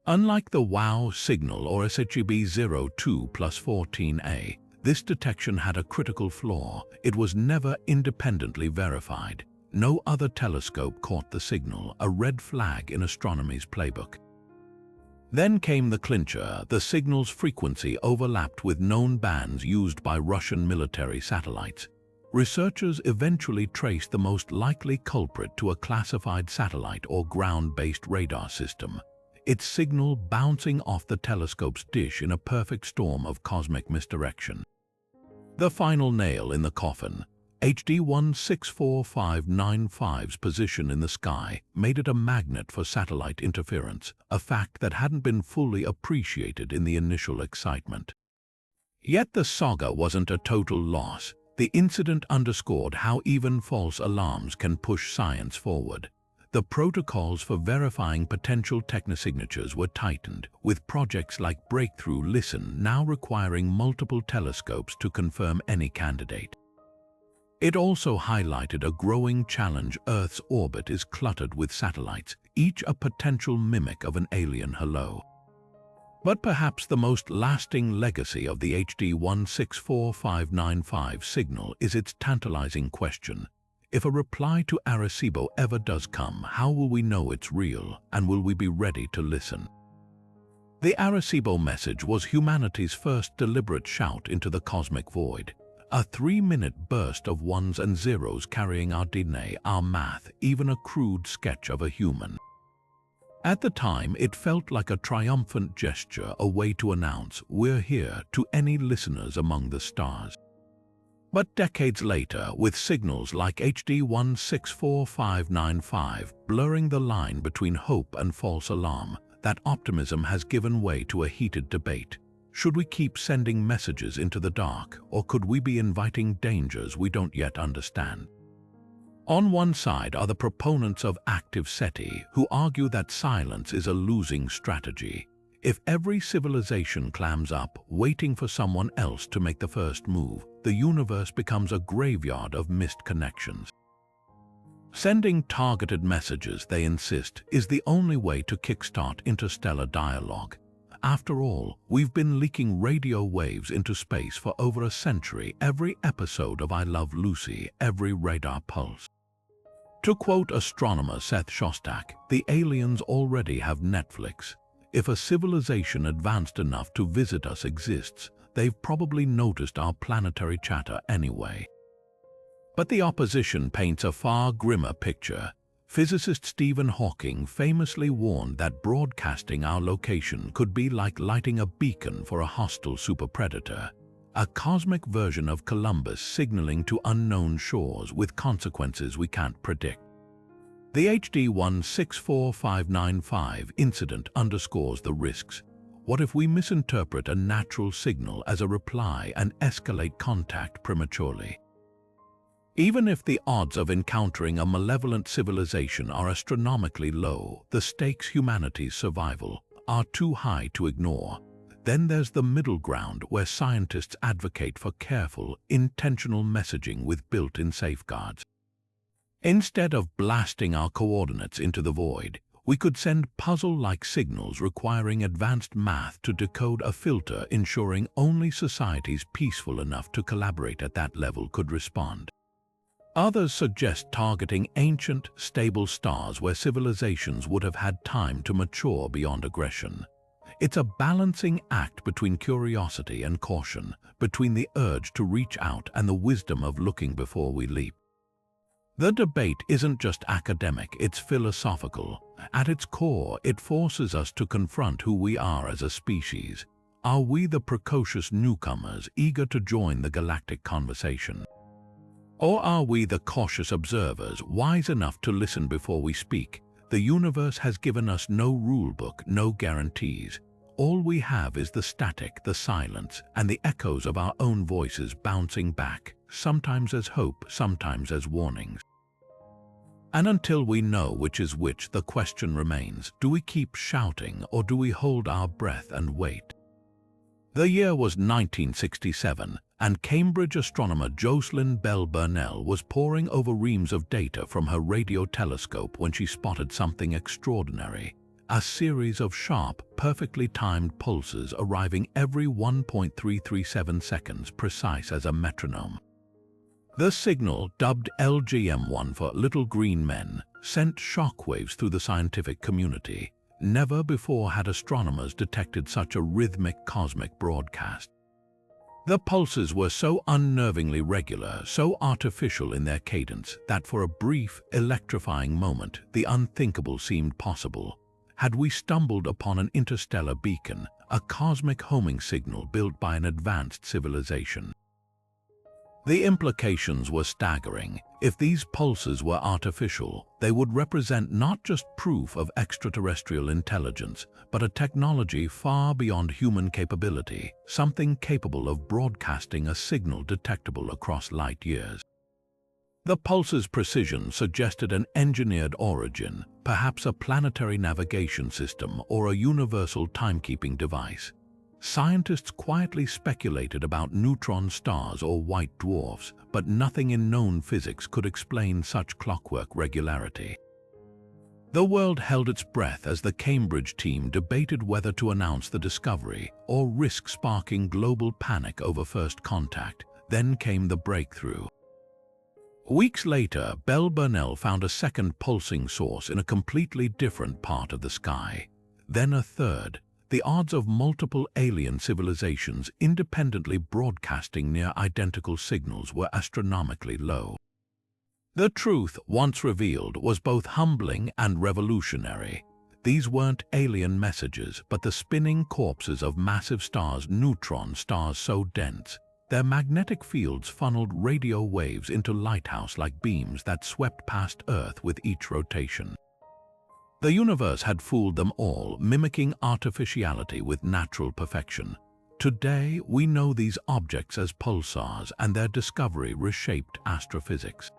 Unlike the WOW signal or SETI-02+14a, this detection had a critical flaw. It was never independently verified. No other telescope caught the signal, a red flag in astronomy's playbook. Then came the clincher. The signal's frequency overlapped with known bands used by Russian military satellites. Researchers eventually traced the most likely culprit to a classified satellite or ground-based radar system, its signal bouncing off the telescope's dish in a perfect storm of cosmic misdirection. The final nail in the coffin, HD 164595's position in the sky, made it a magnet for satellite interference, a fact that hadn't been fully appreciated in the initial excitement. Yet the saga wasn't a total loss. The incident underscored how even false alarms can push science forward. The protocols for verifying potential technosignatures were tightened, with projects like Breakthrough Listen now requiring multiple telescopes to confirm any candidate. It also highlighted a growing challenge. Earth's orbit is cluttered with satellites, each a potential mimic of an alien hello. But perhaps the most lasting legacy of the HD 164595 signal is its tantalizing question. If a reply to Arecibo ever does come, how will we know it's real, and will we be ready to listen? The Arecibo message was humanity's first deliberate shout into the cosmic void. A 3-minute burst of ones and zeros carrying our DNA, our math, even a crude sketch of a human. At the time, it felt like a triumphant gesture, a way to announce, "We're here," to any listeners among the stars. But decades later, with signals like HD 164595 blurring the line between hope and false alarm, that optimism has given way to a heated debate. Should we keep sending messages into the dark, or could we be inviting dangers we don't yet understand? On one side are the proponents of active SETI, who argue that silence is a losing strategy. If every civilization clams up, waiting for someone else to make the first move, the universe becomes a graveyard of missed connections. Sending targeted messages, they insist, is the only way to kickstart interstellar dialogue. After all, we've been leaking radio waves into space for over a century, every episode of I Love Lucy, every radar pulse. To quote astronomer Seth Shostak, the aliens already have Netflix. If a civilization advanced enough to visit us exists, they've probably noticed our planetary chatter anyway. But the opposition paints a far grimmer picture. Physicist Stephen Hawking famously warned that broadcasting our location could be like lighting a beacon for a hostile superpredator, a cosmic version of Columbus signaling to unknown shores with consequences we can't predict. The HD 164595 incident underscores the risks. What if we misinterpret a natural signal as a reply and escalate contact prematurely? Even if the odds of encountering a malevolent civilization are astronomically low, the stakes humanity's survival are too high to ignore. Then there's the middle ground where scientists advocate for careful, intentional messaging with built-in safeguards. Instead of blasting our coordinates into the void, we could send puzzle-like signals requiring advanced math to decode a filter, ensuring only societies peaceful enough to collaborate at that level could respond. Others suggest targeting ancient, stable stars where civilizations would have had time to mature beyond aggression. It's a balancing act between curiosity and caution, between the urge to reach out and the wisdom of looking before we leap. The debate isn't just academic, it's philosophical. At its core, it forces us to confront who we are as a species. Are we the precocious newcomers eager to join the galactic conversation? Or are we the cautious observers, wise enough to listen before we speak? The universe has given us no rulebook, no guarantees. All we have is the static, the silence, and the echoes of our own voices bouncing back, sometimes as hope, sometimes as warnings. And until we know which is which, the question remains, do we keep shouting or do we hold our breath and wait? The year was 1967, and Cambridge astronomer Jocelyn Bell Burnell was poring over reams of data from her radio telescope when she spotted something extraordinary. A series of sharp, perfectly timed pulses arriving every 1.337 seconds, precise as a metronome. The signal, dubbed LGM-1 for Little Green Men, sent shockwaves through the scientific community. Never before had astronomers detected such a rhythmic cosmic broadcast. The pulses were so unnervingly regular, so artificial in their cadence, that for a brief, electrifying moment, the unthinkable seemed possible. Had we stumbled upon an interstellar beacon, a cosmic homing signal built by an advanced civilization? The implications were staggering. If these pulses were artificial, they would represent not just proof of extraterrestrial intelligence, but a technology far beyond human capability, something capable of broadcasting a signal detectable across light years. The pulse's precision suggested an engineered origin, perhaps a planetary navigation system or a universal timekeeping device. Scientists quietly speculated about neutron stars or white dwarfs, but nothing in known physics could explain such clockwork regularity. The world held its breath as the Cambridge team debated whether to announce the discovery or risk sparking global panic over first contact. Then came the breakthrough. Weeks later, Bell Burnell found a second pulsing source in a completely different part of the sky. Then a third. The odds of multiple alien civilizations independently broadcasting near identical signals were astronomically low. The truth, once revealed, was both humbling and revolutionary. These weren't alien messages, but the spinning corpses of massive stars, neutron stars so dense. Their magnetic fields funneled radio waves into lighthouse-like beams that swept past Earth with each rotation. The universe had fooled them all, mimicking artificiality with natural perfection. Today, we know these objects as pulsars, and their discovery reshaped astrophysics.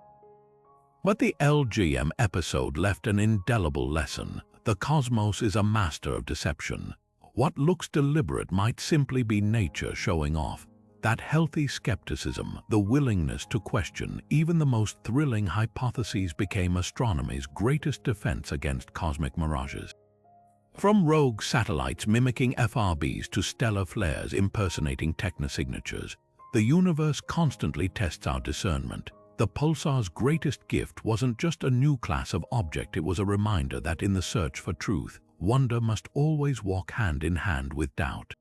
But the LGM episode left an indelible lesson. The cosmos is a master of deception. What looks deliberate might simply be nature showing off. That healthy skepticism, the willingness to question even the most thrilling hypotheses, became astronomy's greatest defense against cosmic mirages. From rogue satellites mimicking FRBs to stellar flares impersonating technosignatures, the universe constantly tests our discernment. The pulsar's greatest gift wasn't just a new class of object, it was a reminder that in the search for truth, wonder must always walk hand in hand with doubt.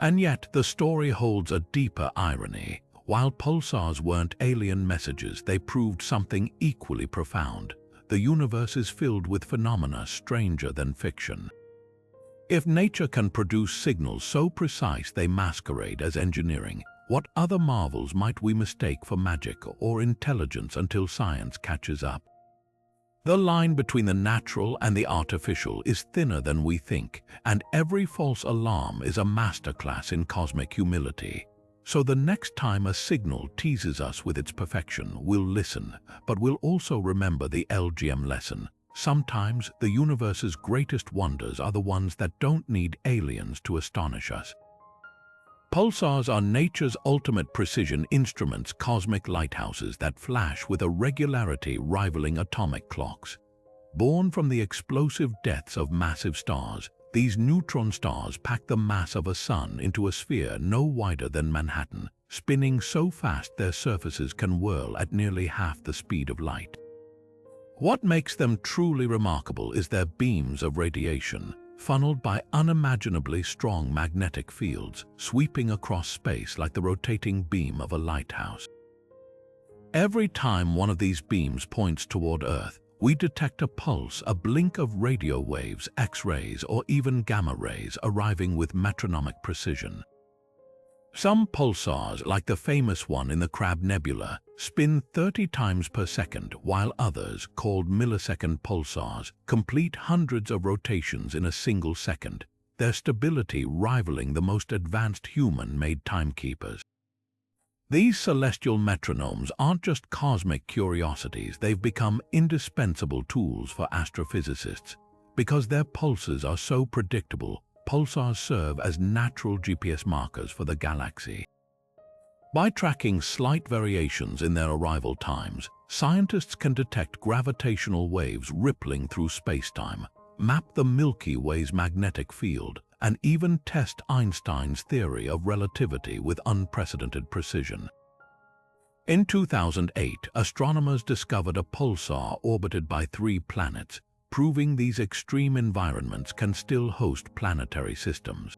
And yet, the story holds a deeper irony. While pulsars weren't alien messages, they proved something equally profound. The universe is filled with phenomena stranger than fiction. If nature can produce signals so precise they masquerade as engineering, what other marvels might we mistake for magic or intelligence until science catches up? The line between the natural and the artificial is thinner than we think, and every false alarm is a masterclass in cosmic humility. So the next time a signal teases us with its perfection, we'll listen, but we'll also remember the LGM lesson. Sometimes the universe's greatest wonders are the ones that don't need aliens to astonish us. Pulsars are nature's ultimate precision instruments, cosmic lighthouses that flash with a regularity rivaling atomic clocks. Born from the explosive deaths of massive stars, these neutron stars pack the mass of a sun into a sphere no wider than Manhattan, spinning so fast their surfaces can whirl at nearly half the speed of light. What makes them truly remarkable is their beams of radiation, funneled by unimaginably strong magnetic fields, sweeping across space like the rotating beam of a lighthouse. Every time one of these beams points toward Earth, we detect a pulse, a blink of radio waves, X-rays, or even gamma rays arriving with metronomic precision. Some pulsars, like the famous one in the Crab Nebula, spin 30 times per second, while others, called millisecond pulsars, complete hundreds of rotations in a single second, their stability rivaling the most advanced human-made timekeepers. These celestial metronomes aren't just cosmic curiosities, they've become indispensable tools for astrophysicists. Because their pulses are so predictable, pulsars serve as natural GPS markers for the galaxy. By tracking slight variations in their arrival times, scientists can detect gravitational waves rippling through spacetime, map the Milky Way's magnetic field, and even test Einstein's theory of relativity with unprecedented precision. In 2008, astronomers discovered a pulsar orbited by 3 planets, proving these extreme environments can still host planetary systems.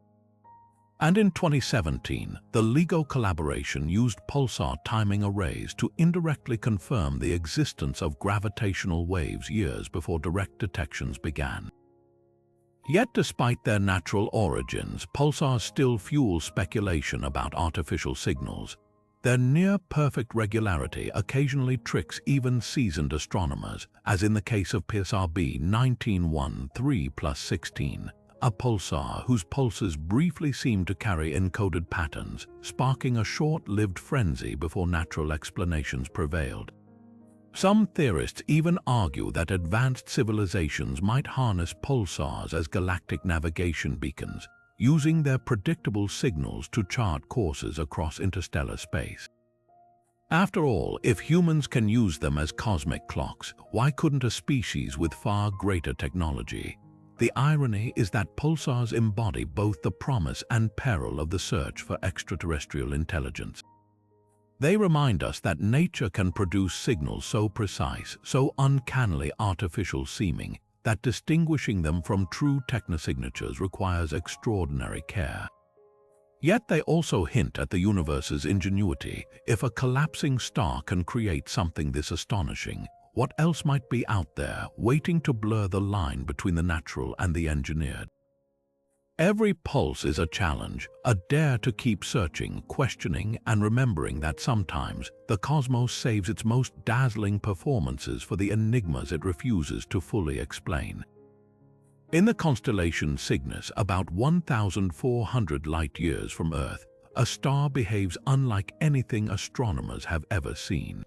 And in 2017, the LIGO collaboration used pulsar timing arrays to indirectly confirm the existence of gravitational waves years before direct detections began. Yet despite their natural origins, pulsars still fuel speculation about artificial signals. Their near-perfect regularity occasionally tricks even seasoned astronomers, as in the case of PSRB 1913+16, a pulsar whose pulses briefly seemed to carry encoded patterns, sparking a short-lived frenzy before natural explanations prevailed. Some theorists even argue that advanced civilizations might harness pulsars as galactic navigation beacons, using their predictable signals to chart courses across interstellar space. After all, if humans can use them as cosmic clocks, why couldn't a species with far greater technology? The irony is that pulsars embody both the promise and peril of the search for extraterrestrial intelligence. They remind us that nature can produce signals so precise, so uncannily artificial seeming, that distinguishing them from true technosignatures requires extraordinary care. Yet they also hint at the universe's ingenuity. If a collapsing star can create something this astonishing, what else might be out there, waiting to blur the line between the natural and the engineered? Every pulse is a challenge, a dare to keep searching, questioning, and remembering that sometimes the cosmos saves its most dazzling performances for the enigmas it refuses to fully explain. In the constellation Cygnus, about 1,400 light-years from Earth, a star behaves unlike anything astronomers have ever seen.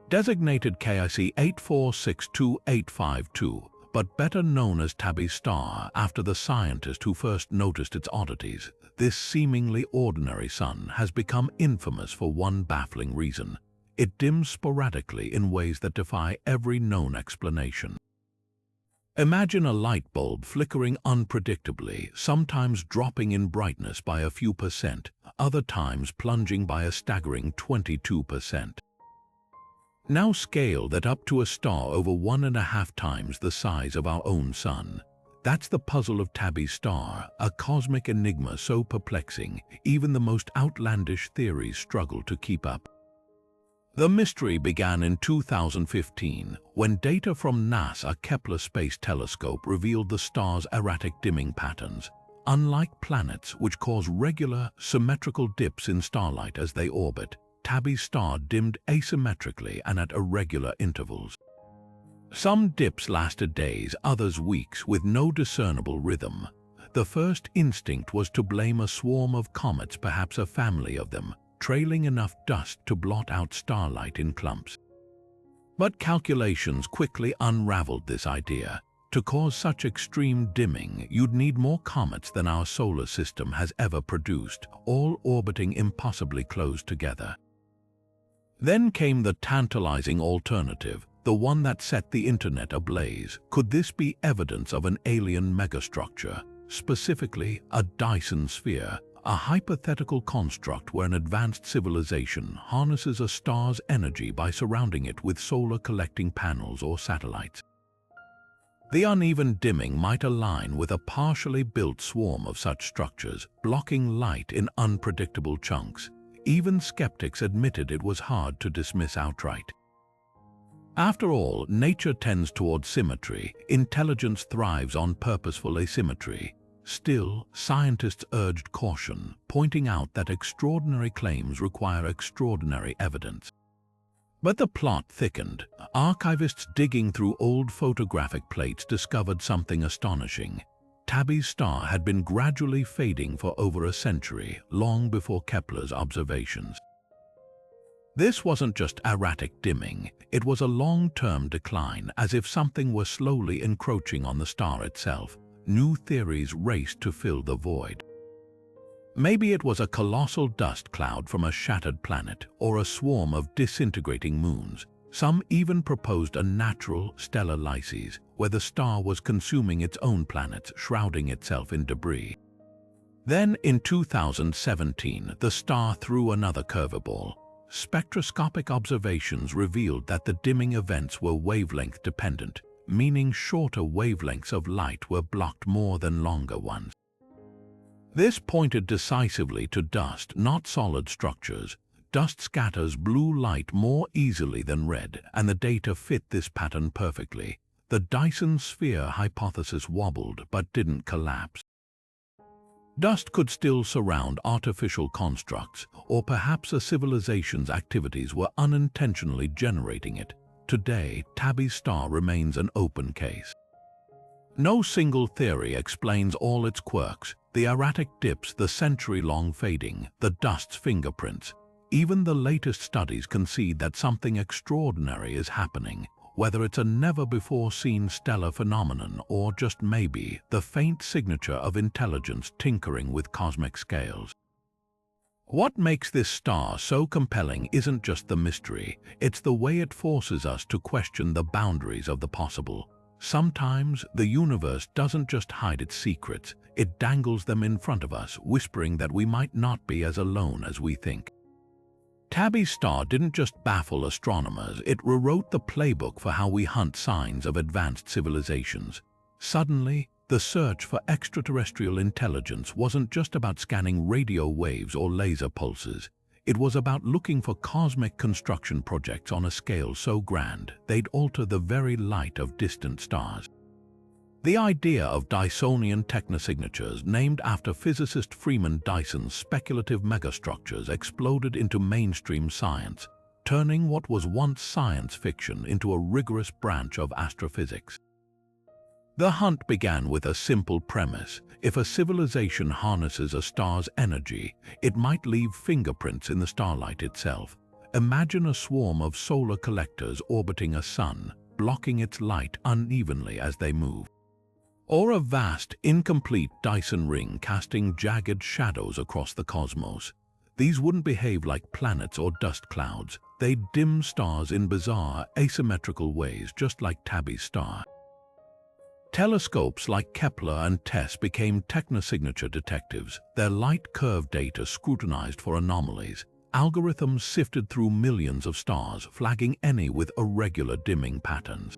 Designated KIC 8462852, but better known as Tabby's star after the scientist who first noticed its oddities. This seemingly ordinary sun has become infamous for one baffling reason. It dims sporadically in ways that defy every known explanation. Imagine a light bulb flickering unpredictably, sometimes dropping in brightness by a few percent, other times plunging by a staggering 22%. Now scale that up to a star over 1.5 times the size of our own sun. That's the puzzle of Tabby's star, a cosmic enigma so perplexing, even the most outlandish theories struggle to keep up. The mystery began in 2015, when data from NASA's Kepler Space Telescope revealed the star's erratic dimming patterns. Unlike planets, which cause regular, symmetrical dips in starlight as they orbit, Tabby's star dimmed asymmetrically and at irregular intervals. Some dips lasted days, others weeks, with no discernible rhythm. The first instinct was to blame a swarm of comets, perhaps a family of them, trailing enough dust to blot out starlight in clumps. But calculations quickly unraveled this idea. To cause such extreme dimming, you'd need more comets than our solar system has ever produced, all orbiting impossibly close together. Then came the tantalizing alternative, the one that set the internet ablaze. Could this be evidence of an alien megastructure, specifically a Dyson sphere, a hypothetical construct where an advanced civilization harnesses a star's energy by surrounding it with solar collecting panels or satellites? The uneven dimming might align with a partially built swarm of such structures, blocking light in unpredictable chunks. Even skeptics admitted it was hard to dismiss outright. After all, nature tends toward symmetry. Intelligence thrives on purposeful asymmetry. Still, scientists urged caution, pointing out that extraordinary claims require extraordinary evidence. But the plot thickened. Archivists digging through old photographic plates discovered something astonishing. Tabby's star had been gradually fading for over a century, long before Kepler's observations. This wasn't just erratic dimming, it was a long-term decline, as if something were slowly encroaching on the star itself. New theories raced to fill the void. Maybe it was a colossal dust cloud from a shattered planet, or a swarm of disintegrating moons. Some even proposed a natural stellar lysis, where the star was consuming its own planets, shrouding itself in debris. Then, in 2017, the star threw another curveball. Spectroscopic observations revealed that the dimming events were wavelength-dependent, meaning shorter wavelengths of light were blocked more than longer ones. This pointed decisively to dust, not solid structures. Dust scatters blue light more easily than red, and the data fit this pattern perfectly. The Dyson sphere hypothesis wobbled but didn't collapse. Dust could still surround artificial constructs, or perhaps a civilization's activities were unintentionally generating it. Today, Tabby's star remains an open case. No single theory explains all its quirks: the erratic dips, the century-long fading, the dust's fingerprints. Even the latest studies concede that something extraordinary is happening, whether it's a never-before-seen stellar phenomenon or just maybe the faint signature of intelligence tinkering with cosmic scales. What makes this star so compelling isn't just the mystery, it's the way it forces us to question the boundaries of the possible. Sometimes the universe doesn't just hide its secrets, it dangles them in front of us, whispering that we might not be as alone as we think. Tabby's star didn't just baffle astronomers, it rewrote the playbook for how we hunt signs of advanced civilizations. Suddenly, the search for extraterrestrial intelligence wasn't just about scanning radio waves or laser pulses. It was about looking for cosmic construction projects on a scale so grand they'd alter the very light of distant stars. The idea of Dysonian technosignatures, named after physicist Freeman Dyson's speculative megastructures, exploded into mainstream science, turning what was once science fiction into a rigorous branch of astrophysics. The hunt began with a simple premise: if a civilization harnesses a star's energy, it might leave fingerprints in the starlight itself. Imagine a swarm of solar collectors orbiting a sun. blocking its light unevenly as they move. Or a vast, incomplete Dyson ring casting jagged shadows across the cosmos. These wouldn't behave like planets or dust clouds. They'd dim stars in bizarre, asymmetrical ways, just like Tabby's star. Telescopes like Kepler and TESS became technosignature detectives, their light-curve data scrutinized for anomalies. Algorithms sifted through millions of stars, flagging any with irregular dimming patterns.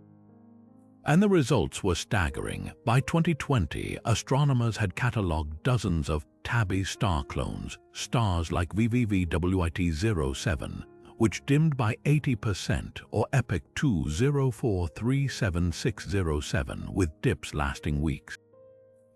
And the results were staggering. By 2020, astronomers had catalogued dozens of Tabby star clones, stars like VVVWIT-07, which dimmed by 80%, or EPIC 204376607, with dips lasting weeks.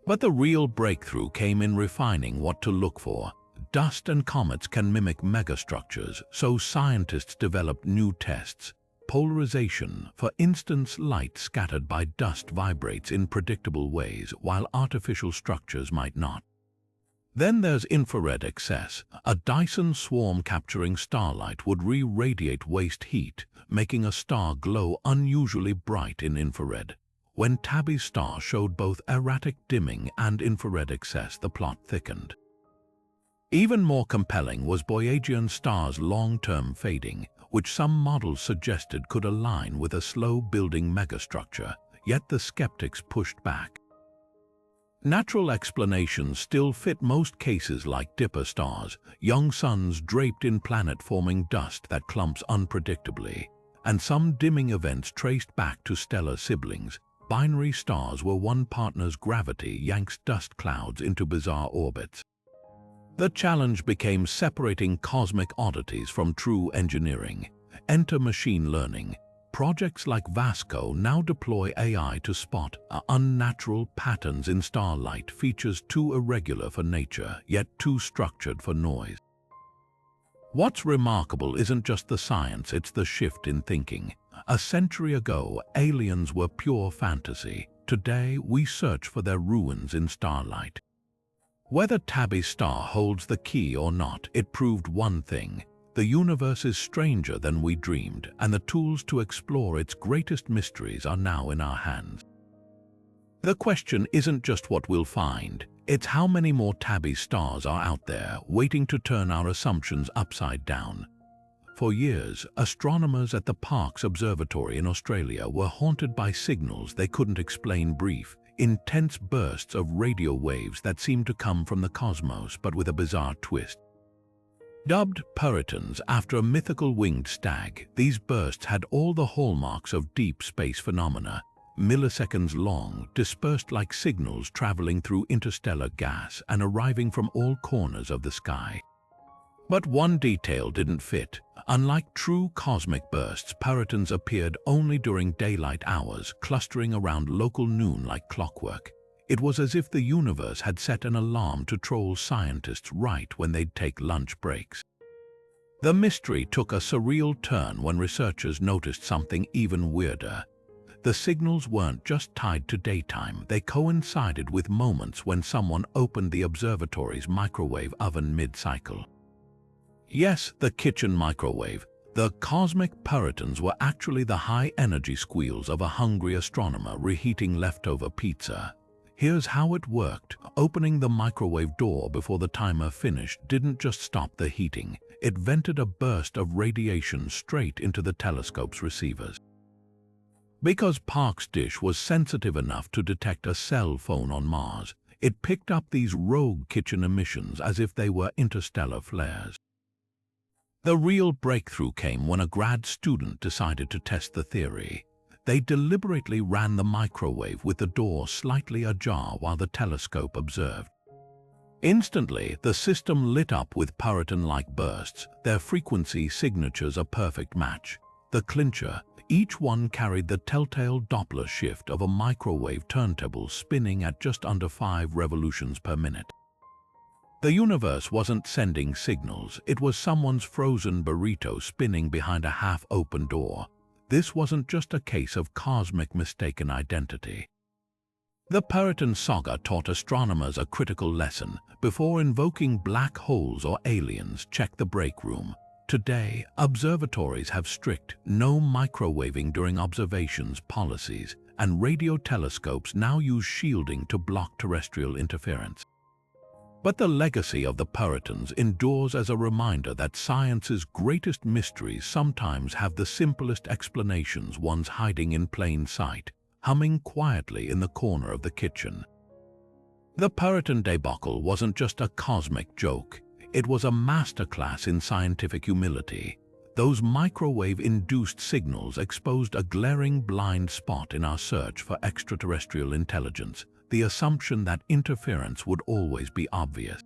But the real breakthrough came in refining what to look for. Dust and comets can mimic megastructures, so scientists developed new tests. Polarization, for instance, light scattered by dust vibrates in predictable ways, while artificial structures might not. Then there's infrared excess. A Dyson swarm capturing starlight would re-radiate waste heat, making a star glow unusually bright in infrared. When Tabby's star showed both erratic dimming and infrared excess, the plot thickened. Even more compelling was Boyajian star's long-term fading, which some models suggested could align with a slow-building megastructure, yet the skeptics pushed back. Natural explanations still fit most cases, like Dipper stars, young suns draped in planet-forming dust that clumps unpredictably, and some dimming events traced back to stellar siblings. Binary stars where one partner's gravity yanks dust clouds into bizarre orbits. The challenge became separating cosmic oddities from true engineering. Enter machine learning. Projects like Vasco now deploy AI to spot unnatural patterns in starlight, features too irregular for nature, yet too structured for noise. What's remarkable isn't just the science, it's the shift in thinking. A century ago, aliens were pure fantasy. Today, we search for their ruins in starlight. Whether Tabby's star holds the key or not, it proved one thing. The universe is stranger than we dreamed, and the tools to explore its greatest mysteries are now in our hands. The question isn't just what we'll find, it's how many more Tabby stars are out there, waiting to turn our assumptions upside down. For years, astronomers at the Parkes Observatory in Australia were haunted by signals they couldn't explain. Brief, intense bursts of radio waves that seemed to come from the cosmos, but with a bizarre twist. Dubbed Perytons after a mythical winged stag, these bursts had all the hallmarks of deep space phenomena, milliseconds long, dispersed like signals traveling through interstellar gas and arriving from all corners of the sky. But one detail didn't fit. Unlike true cosmic bursts, Perytons appeared only during daylight hours, clustering around local noon like clockwork. It was as if the universe had set an alarm to troll scientists right when they'd take lunch breaks. The mystery took a surreal turn when researchers noticed something even weirder. The signals weren't just tied to daytime, they coincided with moments when someone opened the observatory's microwave oven mid-cycle. Yes, the kitchen microwave. The cosmic Perytons were actually the high-energy squeals of a hungry astronomer reheating leftover pizza. Here's how it worked. Opening the microwave door before the timer finished didn't just stop the heating, it vented a burst of radiation straight into the telescope's receivers. Because Parkes' dish was sensitive enough to detect a cell phone on Mars, it picked up these rogue kitchen emissions as if they were interstellar flares. The real breakthrough came when a grad student decided to test the theory. They deliberately ran the microwave with the door slightly ajar while the telescope observed. Instantly, the system lit up with Peryton-like bursts, their frequency signatures a perfect match. The clincher, each one carried the telltale Doppler shift of a microwave turntable spinning at just under 5 revolutions per minute. The universe wasn't sending signals, it was someone's frozen burrito spinning behind a half-open door. This wasn't just a case of cosmic mistaken identity. The Peryton saga taught astronomers a critical lesson. Before invoking black holes or aliens, check the break room. Today, observatories have strict no microwaving during observations policies, and radio telescopes now use shielding to block terrestrial interference. But the legacy of the Perytons endures as a reminder that science's greatest mysteries sometimes have the simplest explanations, ones hiding in plain sight, humming quietly in the corner of the kitchen. The Peryton debacle wasn't just a cosmic joke, it was a masterclass in scientific humility. Those microwave-induced signals exposed a glaring blind spot in our search for extraterrestrial intelligence, the assumption that interference would always be obvious.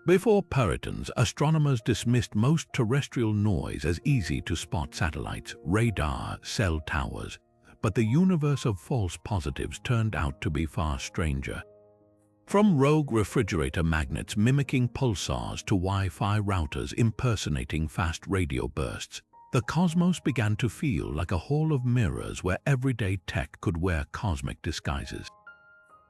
Before Perytons, astronomers dismissed most terrestrial noise as easy to spot: satellites, radar, cell towers. But the universe of false positives turned out to be far stranger. From rogue refrigerator magnets mimicking pulsars to Wi-Fi routers impersonating fast radio bursts, the cosmos began to feel like a hall of mirrors where everyday tech could wear cosmic disguises.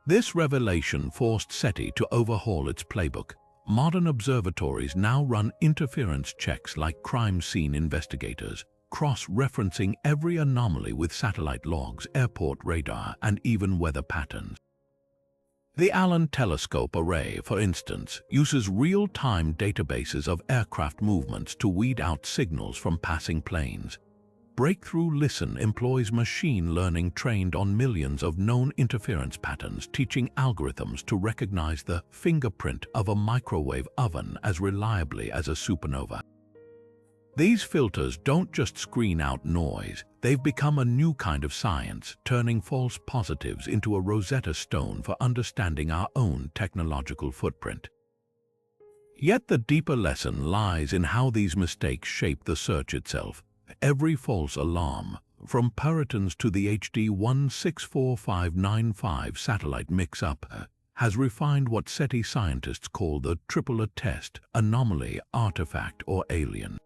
This revelation forced SETI to overhaul its playbook. Modern observatories now run interference checks like crime scene investigators, cross-referencing every anomaly with satellite logs, airport radar, and even weather patterns. The Allen Telescope Array, for instance, uses real-time databases of aircraft movements to weed out signals from passing planes. Breakthrough Listen employs machine learning trained on millions of known interference patterns, teaching algorithms to recognize the fingerprint of a microwave oven as reliably as a supernova. These filters don't just screen out noise, they've become a new kind of science, turning false positives into a Rosetta Stone for understanding our own technological footprint. Yet the deeper lesson lies in how these mistakes shape the search itself. Every false alarm, from Perytons to the HD 164595 satellite mix-up, has refined what SETI scientists call the triple test: anomaly, artifact, or alien.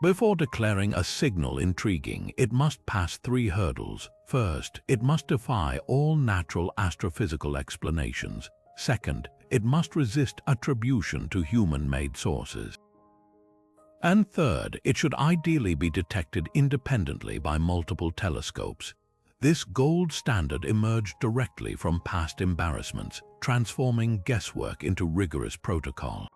Before declaring a signal intriguing, it must pass three hurdles. First, it must defy all natural astrophysical explanations. Second, it must resist attribution to human-made sources. And third, it should ideally be detected independently by multiple telescopes. This gold standard emerged directly from past embarrassments, transforming guesswork into rigorous protocol.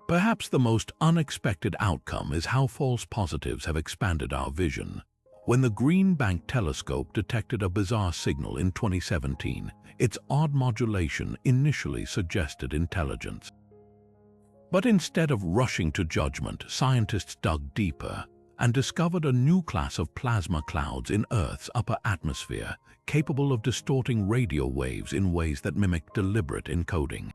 Perhaps the most unexpected outcome is how false positives have expanded our vision. When the Green Bank telescope detected a bizarre signal in 2017, its odd modulation initially suggested intelligence. But instead of rushing to judgment, scientists dug deeper and discovered a new class of plasma clouds in Earth's upper atmosphere, capable of distorting radio waves in ways that mimic deliberate encoding.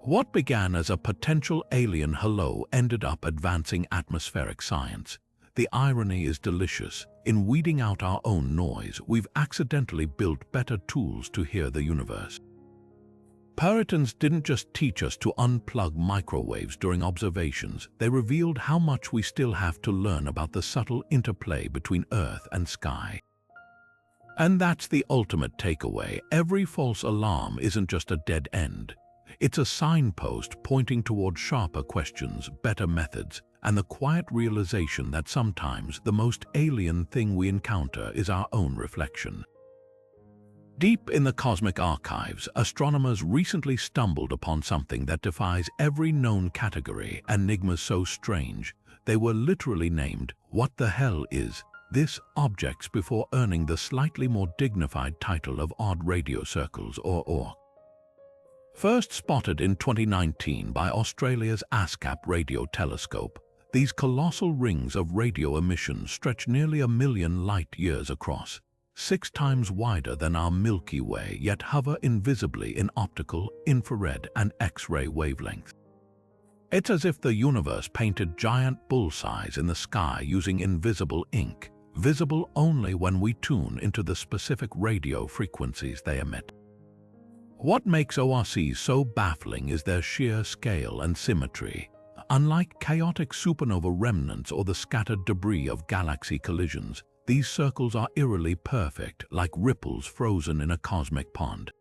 What began as a potential alien hello ended up advancing atmospheric science. The irony is delicious. In weeding out our own noise, we've accidentally built better tools to hear the universe. Perytons didn't just teach us to unplug microwaves during observations, they revealed how much we still have to learn about the subtle interplay between Earth and sky. And that's the ultimate takeaway. Every false alarm isn't just a dead end. It's a signpost pointing toward sharper questions, better methods, and the quiet realization that sometimes the most alien thing we encounter is our own reflection. Deep in the cosmic archives, astronomers recently stumbled upon something that defies every known category, enigmas so strange, they were literally named, "What the hell is this?" objects before earning the slightly more dignified title of odd radio circles, or ORC. First spotted in 2019 by Australia's ASCAP radio telescope, these colossal rings of radio emission stretch nearly 1 million light-years across, 6 times wider than our Milky Way, yet hover invisibly in optical, infrared, and X-ray wavelengths. It's as if the universe painted giant bullseyes in the sky using invisible ink, visible only when we tune into the specific radio frequencies they emit. What makes ORCs so baffling is their sheer scale and symmetry. Unlike chaotic supernova remnants or the scattered debris of galaxy collisions, these circles are eerily perfect, like ripples frozen in a cosmic pond.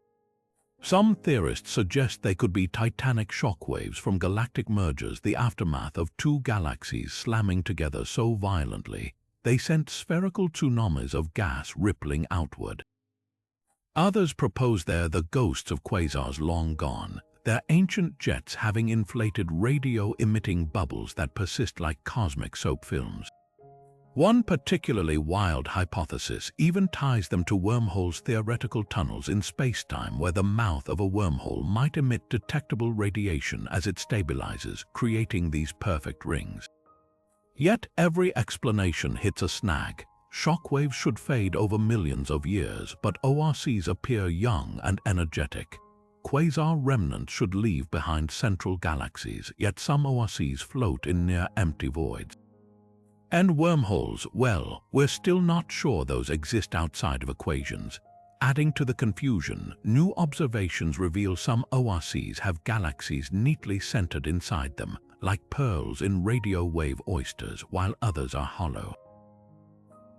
Some theorists suggest they could be titanic shockwaves from galactic mergers, the aftermath of two galaxies slamming together so violently they sent spherical tsunamis of gas rippling outward. Others propose they're the ghosts of quasars long gone, their ancient jets having inflated radio-emitting bubbles that persist like cosmic soap films. One particularly wild hypothesis even ties them to wormholes, theoretical tunnels in space-time where the mouth of a wormhole might emit detectable radiation as it stabilizes, creating these perfect rings. Yet every explanation hits a snag. Shockwaves should fade over millions of years, but ORCs appear young and energetic. Quasar remnants should leave behind central galaxies, yet some ORCs float in near-empty voids. And wormholes, well, we're still not sure those exist outside of equations. Adding to the confusion, new observations reveal some ORCs have galaxies neatly centered inside them, like pearls in radio wave oysters, while others are hollow.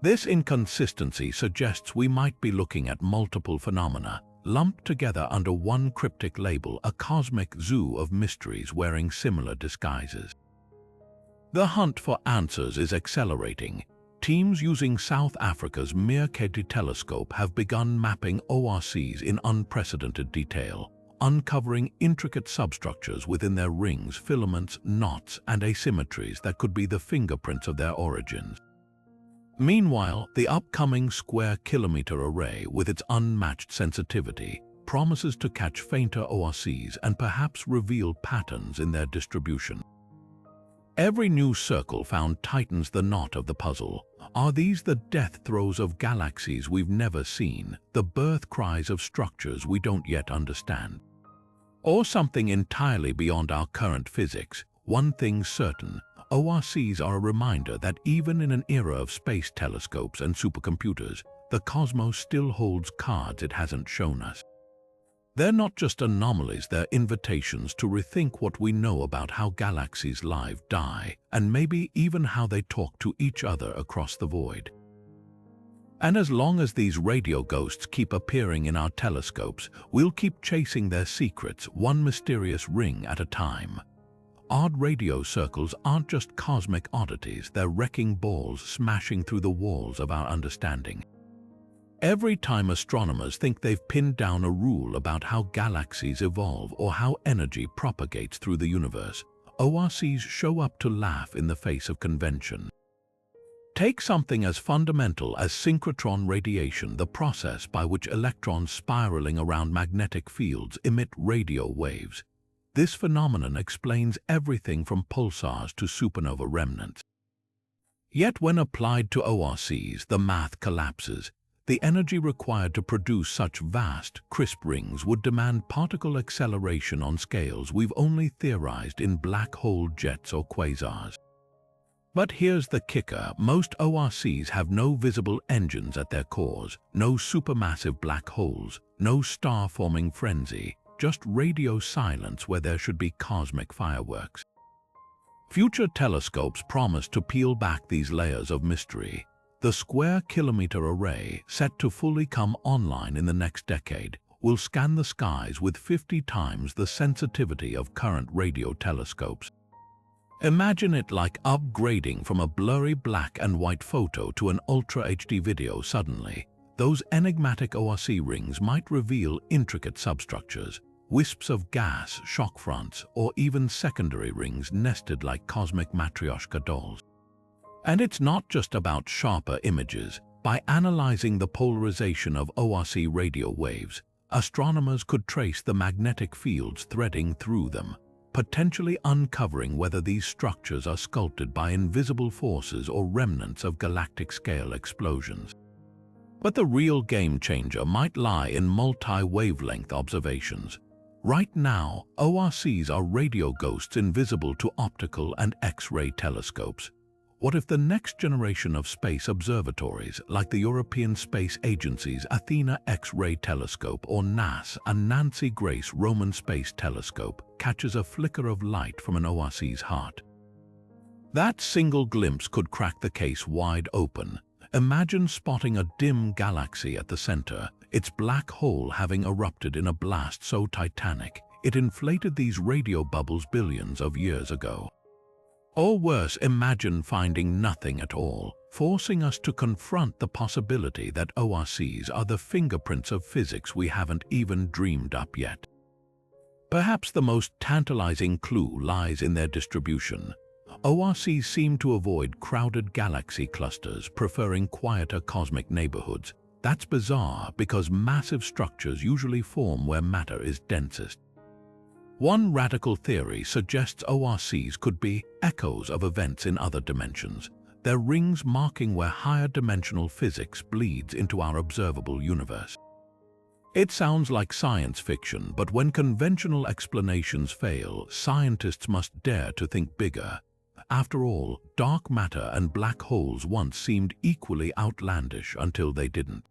This inconsistency suggests we might be looking at multiple phenomena, lumped together under one cryptic label, a cosmic zoo of mysteries wearing similar disguises. The hunt for answers is accelerating. Teams using South Africa's Meerkat telescope have begun mapping ORCs in unprecedented detail, uncovering intricate substructures within their rings, filaments, knots, and asymmetries that could be the fingerprints of their origins. Meanwhile, the upcoming square-kilometer array, with its unmatched sensitivity, promises to catch fainter ORCs and perhaps reveal patterns in their distribution. Every new circle found tightens the knot of the puzzle. Are these the death throes of galaxies we've never seen, the birth cries of structures we don't yet understand? Or something entirely beyond our current physics? One thing's certain, ORCs are a reminder that even in an era of space telescopes and supercomputers, the cosmos still holds cards it hasn't shown us. They're not just anomalies, they're invitations to rethink what we know about how galaxies live, die, and maybe even how they talk to each other across the void. And as long as these radio ghosts keep appearing in our telescopes, we'll keep chasing their secrets, one mysterious ring at a time. Odd radio circles aren't just cosmic oddities, they're wrecking balls smashing through the walls of our understanding. Every time astronomers think they've pinned down a rule about how galaxies evolve or how energy propagates through the universe, ORCs show up to laugh in the face of convention. Take something as fundamental as synchrotron radiation, the process by which electrons spiraling around magnetic fields emit radio waves. This phenomenon explains everything from pulsars to supernova remnants. Yet when applied to ORCs, the math collapses. The energy required to produce such vast, crisp rings would demand particle acceleration on scales we've only theorized in black hole jets or quasars. But here's the kicker, most ORCs have no visible engines at their cores, no supermassive black holes, no star-forming frenzy, just radio silence where there should be cosmic fireworks. Future telescopes promise to peel back these layers of mystery. The square-kilometer array, set to fully come online in the next decade, will scan the skies with 50 times the sensitivity of current radio telescopes. Imagine it like upgrading from a blurry black and white photo to an Ultra HD video suddenly. Those enigmatic ORC rings might reveal intricate substructures, wisps of gas, shock fronts, or even secondary rings nested like cosmic matryoshka dolls. And it's not just about sharper images. By analyzing the polarization of ORC radio waves, astronomers could trace the magnetic fields threading through them, potentially uncovering whether these structures are sculpted by invisible forces or remnants of galactic-scale explosions. But the real game-changer might lie in multi-wavelength observations. Right now, ORCs are radio ghosts invisible to optical and X-ray telescopes. What if the next generation of space observatories, like the European Space Agency's Athena X-ray telescope or NASA's Nancy Grace Roman Space Telescope, catches a flicker of light from an ORC's heart? That single glimpse could crack the case wide open. Imagine spotting a dim galaxy at the center, its black hole having erupted in a blast so titanic it inflated these radio bubbles billions of years ago. Or worse, imagine finding nothing at all, forcing us to confront the possibility that ORCs are the fingerprints of physics we haven't even dreamed up yet. Perhaps the most tantalizing clue lies in their distribution. ORCs seem to avoid crowded galaxy clusters, preferring quieter cosmic neighborhoods. That's bizarre because massive structures usually form where matter is densest. One radical theory suggests ORCs could be echoes of events in other dimensions, their rings marking where higher dimensional physics bleeds into our observable universe. It sounds like science fiction, but when conventional explanations fail, scientists must dare to think bigger. After all, dark matter and black holes once seemed equally outlandish until they didn't.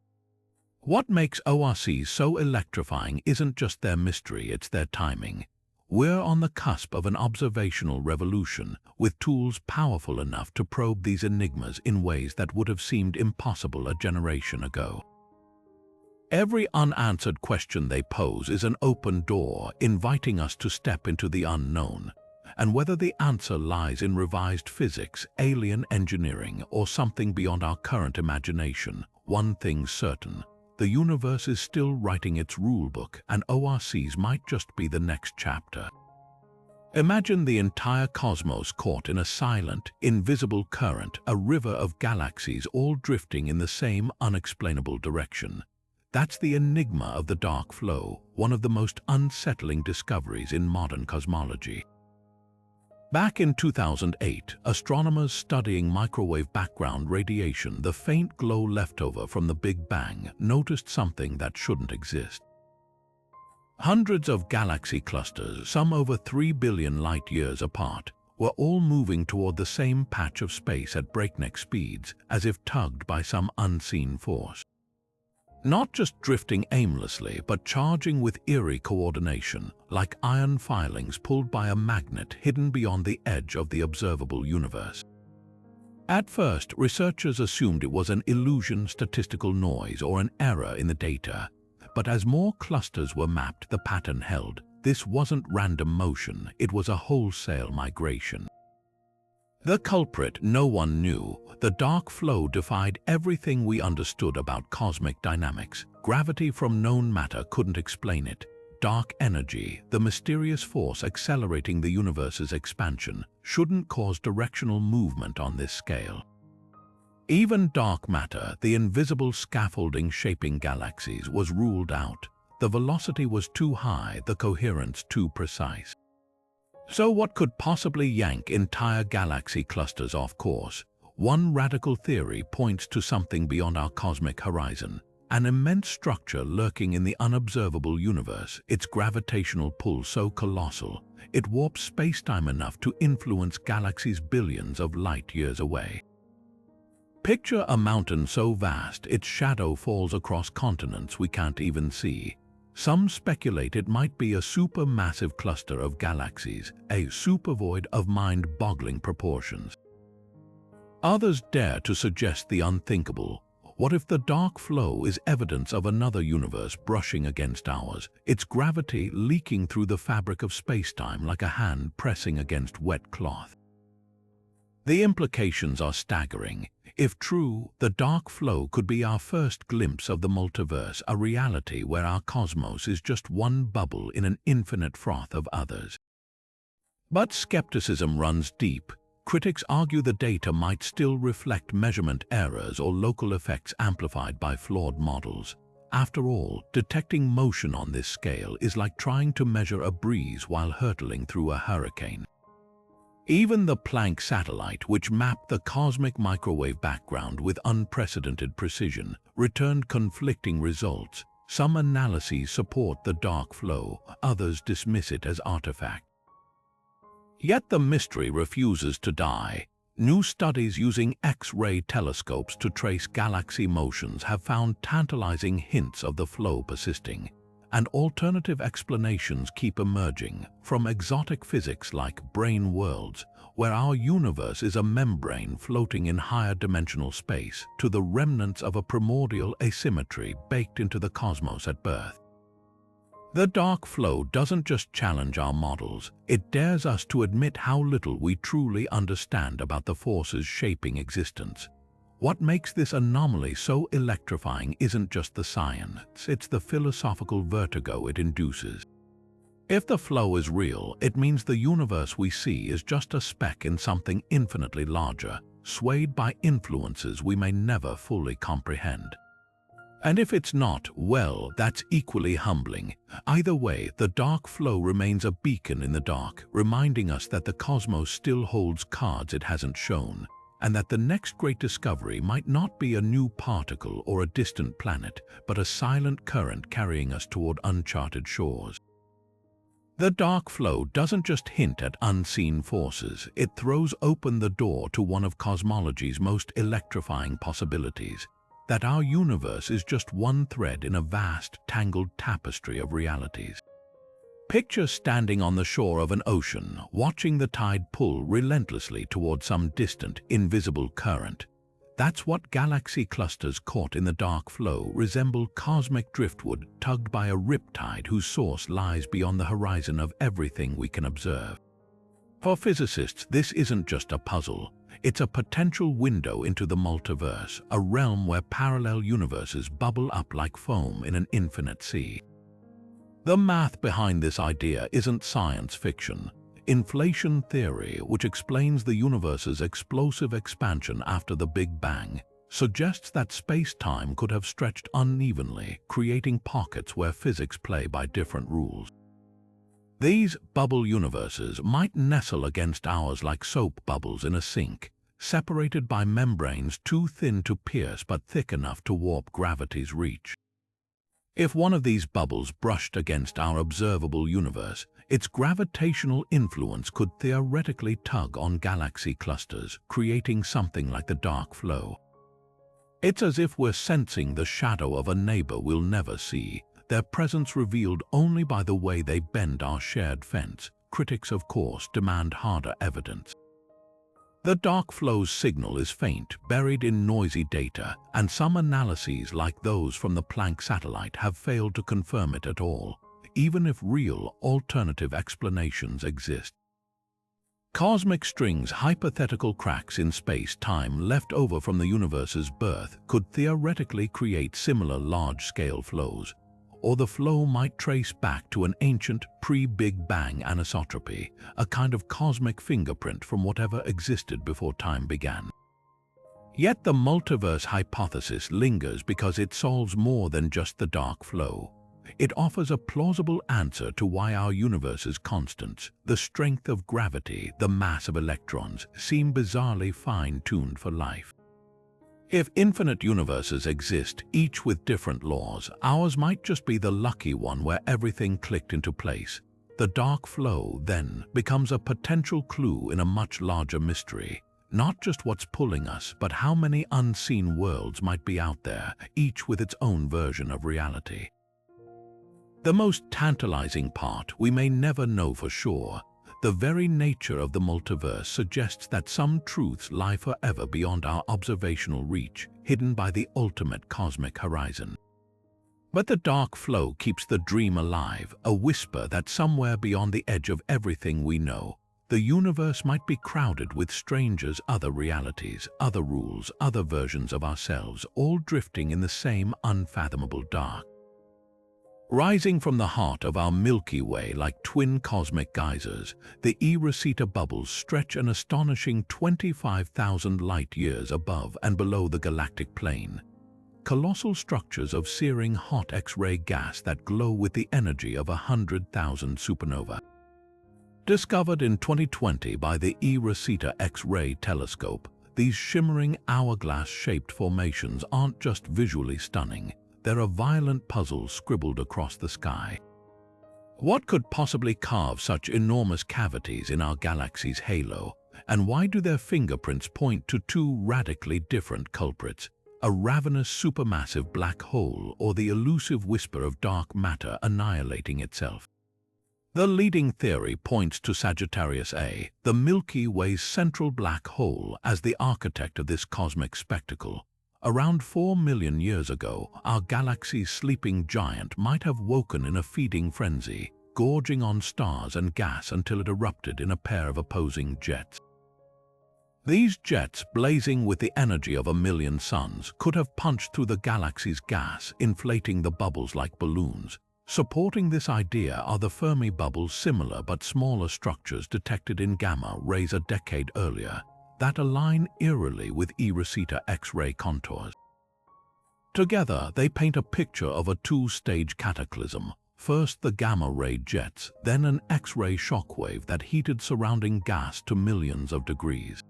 What makes ORCs so electrifying isn't just their mystery, it's their timing. We're on the cusp of an observational revolution, with tools powerful enough to probe these enigmas in ways that would have seemed impossible a generation ago. Every unanswered question they pose is an open door, inviting us to step into the unknown. And whether the answer lies in revised physics, alien engineering, or something beyond our current imagination, one thing's certain: the universe is still writing its rulebook, and ORCs might just be the next chapter. Imagine the entire cosmos caught in a silent, invisible current, a river of galaxies all drifting in the same unexplainable direction. That's the enigma of the dark flow, one of the most unsettling discoveries in modern cosmology. Back in 2008, astronomers studying microwave background radiation, the faint glow left over from the Big Bang, noticed something that shouldn't exist. Hundreds of galaxy clusters, some over 3 billion light-years apart, were all moving toward the same patch of space at breakneck speeds, as if tugged by some unseen force. Not just drifting aimlessly, but charging with eerie coordination, like iron filings pulled by a magnet hidden beyond the edge of the observable universe. At first, researchers assumed it was an illusion, statistical noise, or an error in the data. But as more clusters were mapped, the pattern held. This wasn't random motion, it was a wholesale migration. The culprit no one knew. The dark flow defied everything we understood about cosmic dynamics. Gravity from known matter couldn't explain it. Dark energy, the mysterious force accelerating the universe's expansion, shouldn't cause directional movement on this scale. Even dark matter, the invisible scaffolding shaping galaxies, was ruled out. The velocity was too high, the coherence too precise. So what could possibly yank entire galaxy clusters off course? One radical theory points to something beyond our cosmic horizon, an immense structure lurking in the unobservable universe, its gravitational pull so colossal, it warps space-time enough to influence galaxies billions of light-years away. Picture a mountain so vast its shadow falls across continents we can't even see. Some speculate it might be a supermassive cluster of galaxies, a supervoid of mind-boggling proportions. Others dare to suggest the unthinkable. What if the dark flow is evidence of another universe brushing against ours, its gravity leaking through the fabric of space-time like a hand pressing against wet cloth? The implications are staggering. If true, the dark flow could be our first glimpse of the multiverse, a reality where our cosmos is just one bubble in an infinite froth of others. But skepticism runs deep. Critics argue the data might still reflect measurement errors or local effects amplified by flawed models. After all, detecting motion on this scale is like trying to measure a breeze while hurtling through a hurricane. Even the Planck satellite, which mapped the cosmic microwave background with unprecedented precision, returned conflicting results. Some analyses support the dark flow, others dismiss it as artifact. Yet the mystery refuses to die. New studies using X-ray telescopes to trace galaxy motions have found tantalizing hints of the flow persisting. and alternative explanations keep emerging, from exotic physics like brane worlds, where our universe is a membrane floating in higher dimensional space, to the remnants of a primordial asymmetry baked into the cosmos at birth. The dark flow doesn't just challenge our models, it dares us to admit how little we truly understand about the forces shaping existence. What makes this anomaly so electrifying isn't just the science, it's the philosophical vertigo it induces. If the flow is real, it means the universe we see is just a speck in something infinitely larger, swayed by influences we may never fully comprehend. And if it's not, well, that's equally humbling. Either way, the dark flow remains a beacon in the dark, reminding us that the cosmos still holds cards it hasn't shown, and that the next great discovery might not be a new particle or a distant planet, but a silent current carrying us toward uncharted shores. The dark flow doesn't just hint at unseen forces, it throws open the door to one of cosmology's most electrifying possibilities, that our universe is just one thread in a vast, tangled tapestry of realities. Picture standing on the shore of an ocean, watching the tide pull relentlessly toward some distant, invisible current. That's what galaxy clusters caught in the dark flow resemble: cosmic driftwood tugged by a riptide whose source lies beyond the horizon of everything we can observe. For physicists, this isn't just a puzzle. It's a potential window into the multiverse, a realm where parallel universes bubble up like foam in an infinite sea. The math behind this idea isn't science fiction. Inflation theory, which explains the universe's explosive expansion after the Big Bang, suggests that space-time could have stretched unevenly, creating pockets where physics play by different rules. These bubble universes might nestle against ours like soap bubbles in a sink, separated by membranes too thin to pierce but thick enough to warp gravity's reach. If one of these bubbles brushed against our observable universe, its gravitational influence could theoretically tug on galaxy clusters, creating something like the dark flow. It's as if we're sensing the shadow of a neighbor we'll never see, their presence revealed only by the way they bend our shared fence. Critics, of course, demand harder evidence. The dark flow's signal is faint, buried in noisy data, and some analyses like those from the Planck satellite have failed to confirm it at all, even if real, alternative explanations exist. Cosmic strings, hypothetical cracks in space-time left over from the universe's birth, could theoretically create similar large-scale flows, or the flow might trace back to an ancient pre-Big Bang anisotropy, a kind of cosmic fingerprint from whatever existed before time began. Yet the multiverse hypothesis lingers because it solves more than just the dark flow. It offers a plausible answer to why our universe's constants, the strength of gravity, the mass of electrons, seem bizarrely fine-tuned for life. If infinite universes exist, each with different laws, ours might just be the lucky one where everything clicked into place. The dark flow, then, becomes a potential clue in a much larger mystery. Not just what's pulling us, but how many unseen worlds might be out there, each with its own version of reality. The most tantalizing part, we may never know for sure. The very nature of the multiverse suggests that some truths lie forever beyond our observational reach, hidden by the ultimate cosmic horizon. But the dark flow keeps the dream alive, a whisper that somewhere beyond the edge of everything we know, the universe might be crowded with strangers, other realities, other rules, other versions of ourselves, all drifting in the same unfathomable dark. Rising from the heart of our Milky Way like twin cosmic geysers, the eROSITA bubbles stretch an astonishing 25,000 light-years above and below the galactic plane. Colossal structures of searing hot X-ray gas that glow with the energy of 100,000 supernova. Discovered in 2020 by the eROSITA X-ray telescope, these shimmering hourglass-shaped formations aren't just visually stunning. They're a violent puzzle scribbled across the sky. What could possibly carve such enormous cavities in our galaxy's halo, and why do their fingerprints point to two radically different culprits? a ravenous supermassive black hole, or the elusive whisper of dark matter annihilating itself. The leading theory points to Sagittarius A, the Milky Way's central black hole, as the architect of this cosmic spectacle. Around 4 million years ago, our galaxy's sleeping giant might have woken in a feeding frenzy, gorging on stars and gas until it erupted in a pair of opposing jets. These jets, blazing with the energy of 1,000,000 suns, could have punched through the galaxy's gas, inflating the bubbles like balloons. Supporting this idea are the Fermi bubbles, similar but smaller structures detected in gamma rays a decade earlier, that align eerily with eROSITA X-ray contours. Together, they paint a picture of a two-stage cataclysm. First the gamma-ray jets, then an X-ray shockwave that heated surrounding gas to millions of degrees.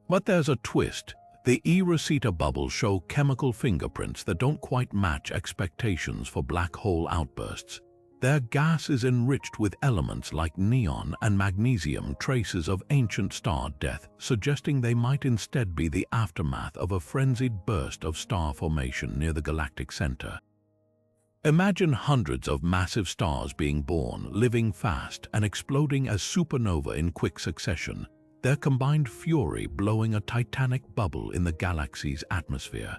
But there's a twist. The eROSITA bubbles show chemical fingerprints that don't quite match expectations for black hole outbursts. Their gas is enriched with elements like neon and magnesium, traces of ancient star death, suggesting they might instead be the aftermath of a frenzied burst of star formation near the galactic center. Imagine hundreds of massive stars being born, living fast, and exploding as supernova in quick succession, their combined fury blowing a titanic bubble in the galaxy's atmosphere.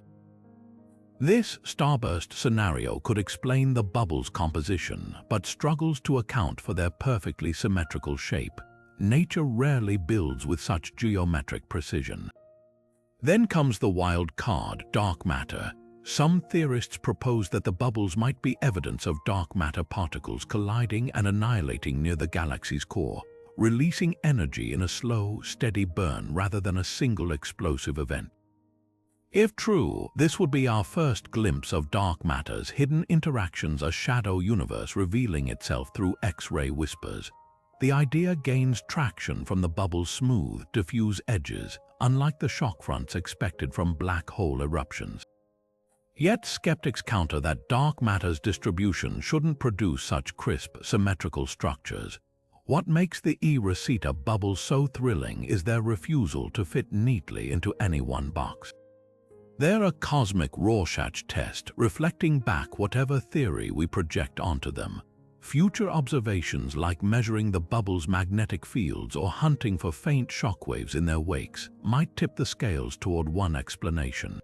This starburst scenario could explain the bubble's composition, but struggles to account for their perfectly symmetrical shape. Nature rarely builds with such geometric precision. Then comes the wild card, dark matter. Some theorists propose that the bubbles might be evidence of dark matter particles colliding and annihilating near the galaxy's core, releasing energy in a slow, steady burn rather than a single explosive event. If true, this would be our first glimpse of dark matter's hidden interactions, a shadow universe revealing itself through X-ray whispers. The idea gains traction from the bubble's smooth, diffuse edges, unlike the shock fronts expected from black hole eruptions. Yet skeptics counter that dark matter's distribution shouldn't produce such crisp, symmetrical structures. What makes the eROSITA bubbles so thrilling is their refusal to fit neatly into any one box. They're a cosmic Rorschach test, reflecting back whatever theory we project onto them. Future observations, like measuring the bubble's magnetic fields or hunting for faint shockwaves in their wakes, might tip the scales toward one explanation.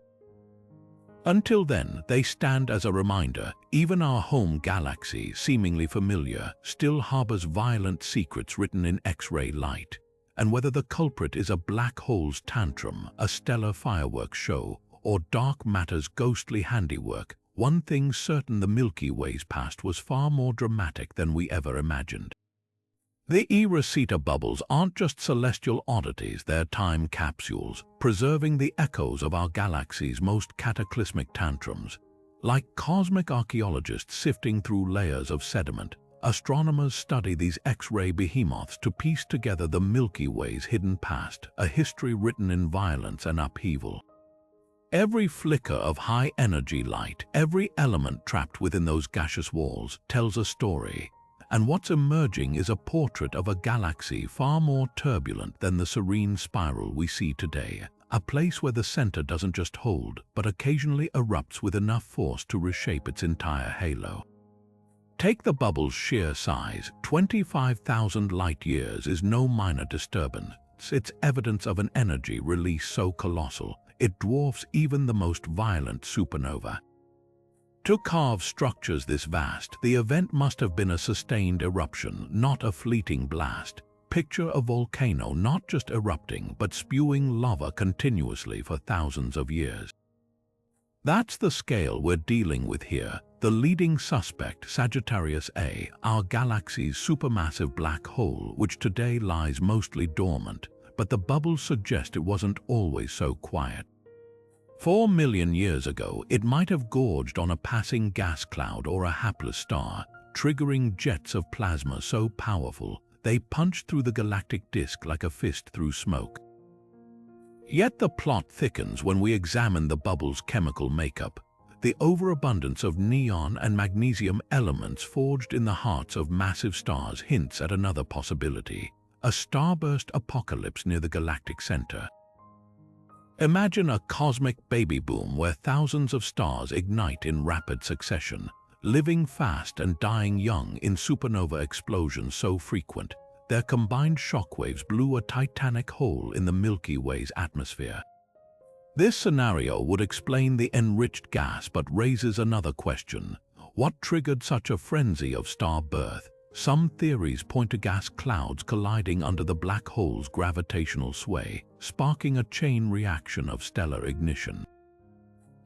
Until then, they stand as a reminder. Even our home galaxy, seemingly familiar, still harbors violent secrets written in X-ray light. And whether the culprit is a black hole's tantrum, a stellar fireworks show, or dark matter's ghostly handiwork, one thing's certain: the Milky Way's past was far more dramatic than we ever imagined. The eROSITA bubbles aren't just celestial oddities, they're time capsules, preserving the echoes of our galaxy's most cataclysmic tantrums. Like cosmic archaeologists sifting through layers of sediment, astronomers study these X-ray behemoths to piece together the Milky Way's hidden past, a history written in violence and upheaval. Every flicker of high-energy light, every element trapped within those gaseous walls, tells a story. And what's emerging is a portrait of a galaxy far more turbulent than the serene spiral we see today, a place where the center doesn't just hold, but occasionally erupts with enough force to reshape its entire halo. Take the bubble's sheer size. 25,000 light-years is no minor disturbance. It's evidence of an energy release so colossal, it dwarfs even the most violent supernova. To carve structures this vast, the event must have been a sustained eruption, not a fleeting blast. Picture a volcano not just erupting, but spewing lava continuously for thousands of years. That's the scale we're dealing with here. The leading suspect, Sagittarius A, our galaxy's supermassive black hole, which today lies mostly dormant, but the bubbles suggest it wasn't always so quiet. 4 million years ago, it might have gorged on a passing gas cloud or a hapless star, triggering jets of plasma so powerful they punched through the galactic disk like a fist through smoke. Yet the plot thickens when we examine the bubble's chemical makeup. The overabundance of neon and magnesium elements forged in the hearts of massive stars hints at another possibility: a starburst apocalypse near the galactic center. Imagine a cosmic baby boom where thousands of stars ignite in rapid succession, living fast and dying young in supernova explosions so frequent, their combined shockwaves blew a titanic hole in the Milky Way's atmosphere. This scenario would explain the enriched gas but raises another question. What triggered such a frenzy of star birth? Some theories point to gas clouds colliding under the black hole's gravitational sway, sparking a chain reaction of stellar ignition.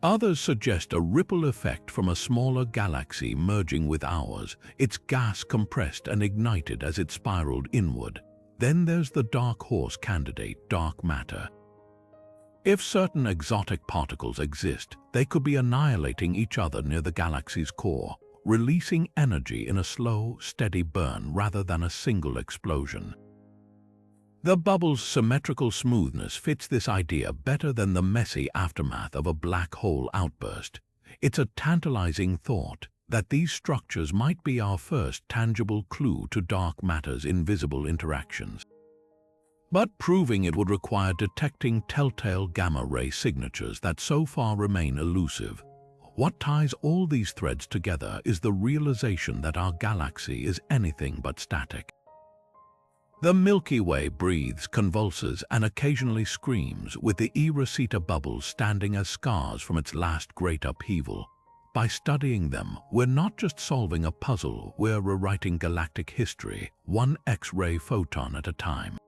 Others suggest a ripple effect from a smaller galaxy merging with ours, its gas compressed and ignited as it spiraled inward. Then there's the dark horse candidate, dark matter. If certain exotic particles exist, they could be annihilating each other near the galaxy's core, releasing energy in a slow, steady burn rather than a single explosion. The bubble's symmetrical smoothness fits this idea better than the messy aftermath of a black hole outburst. It's a tantalizing thought that these structures might be our first tangible clue to dark matter's invisible interactions. But proving it would require detecting telltale gamma-ray signatures that so far remain elusive. What ties all these threads together is the realization that our galaxy is anything but static. The Milky Way breathes, convulses, and occasionally screams, with the eROSITA bubbles standing as scars from its last great upheaval. By studying them, we're not just solving a puzzle, we're rewriting galactic history, one X-ray photon at a time.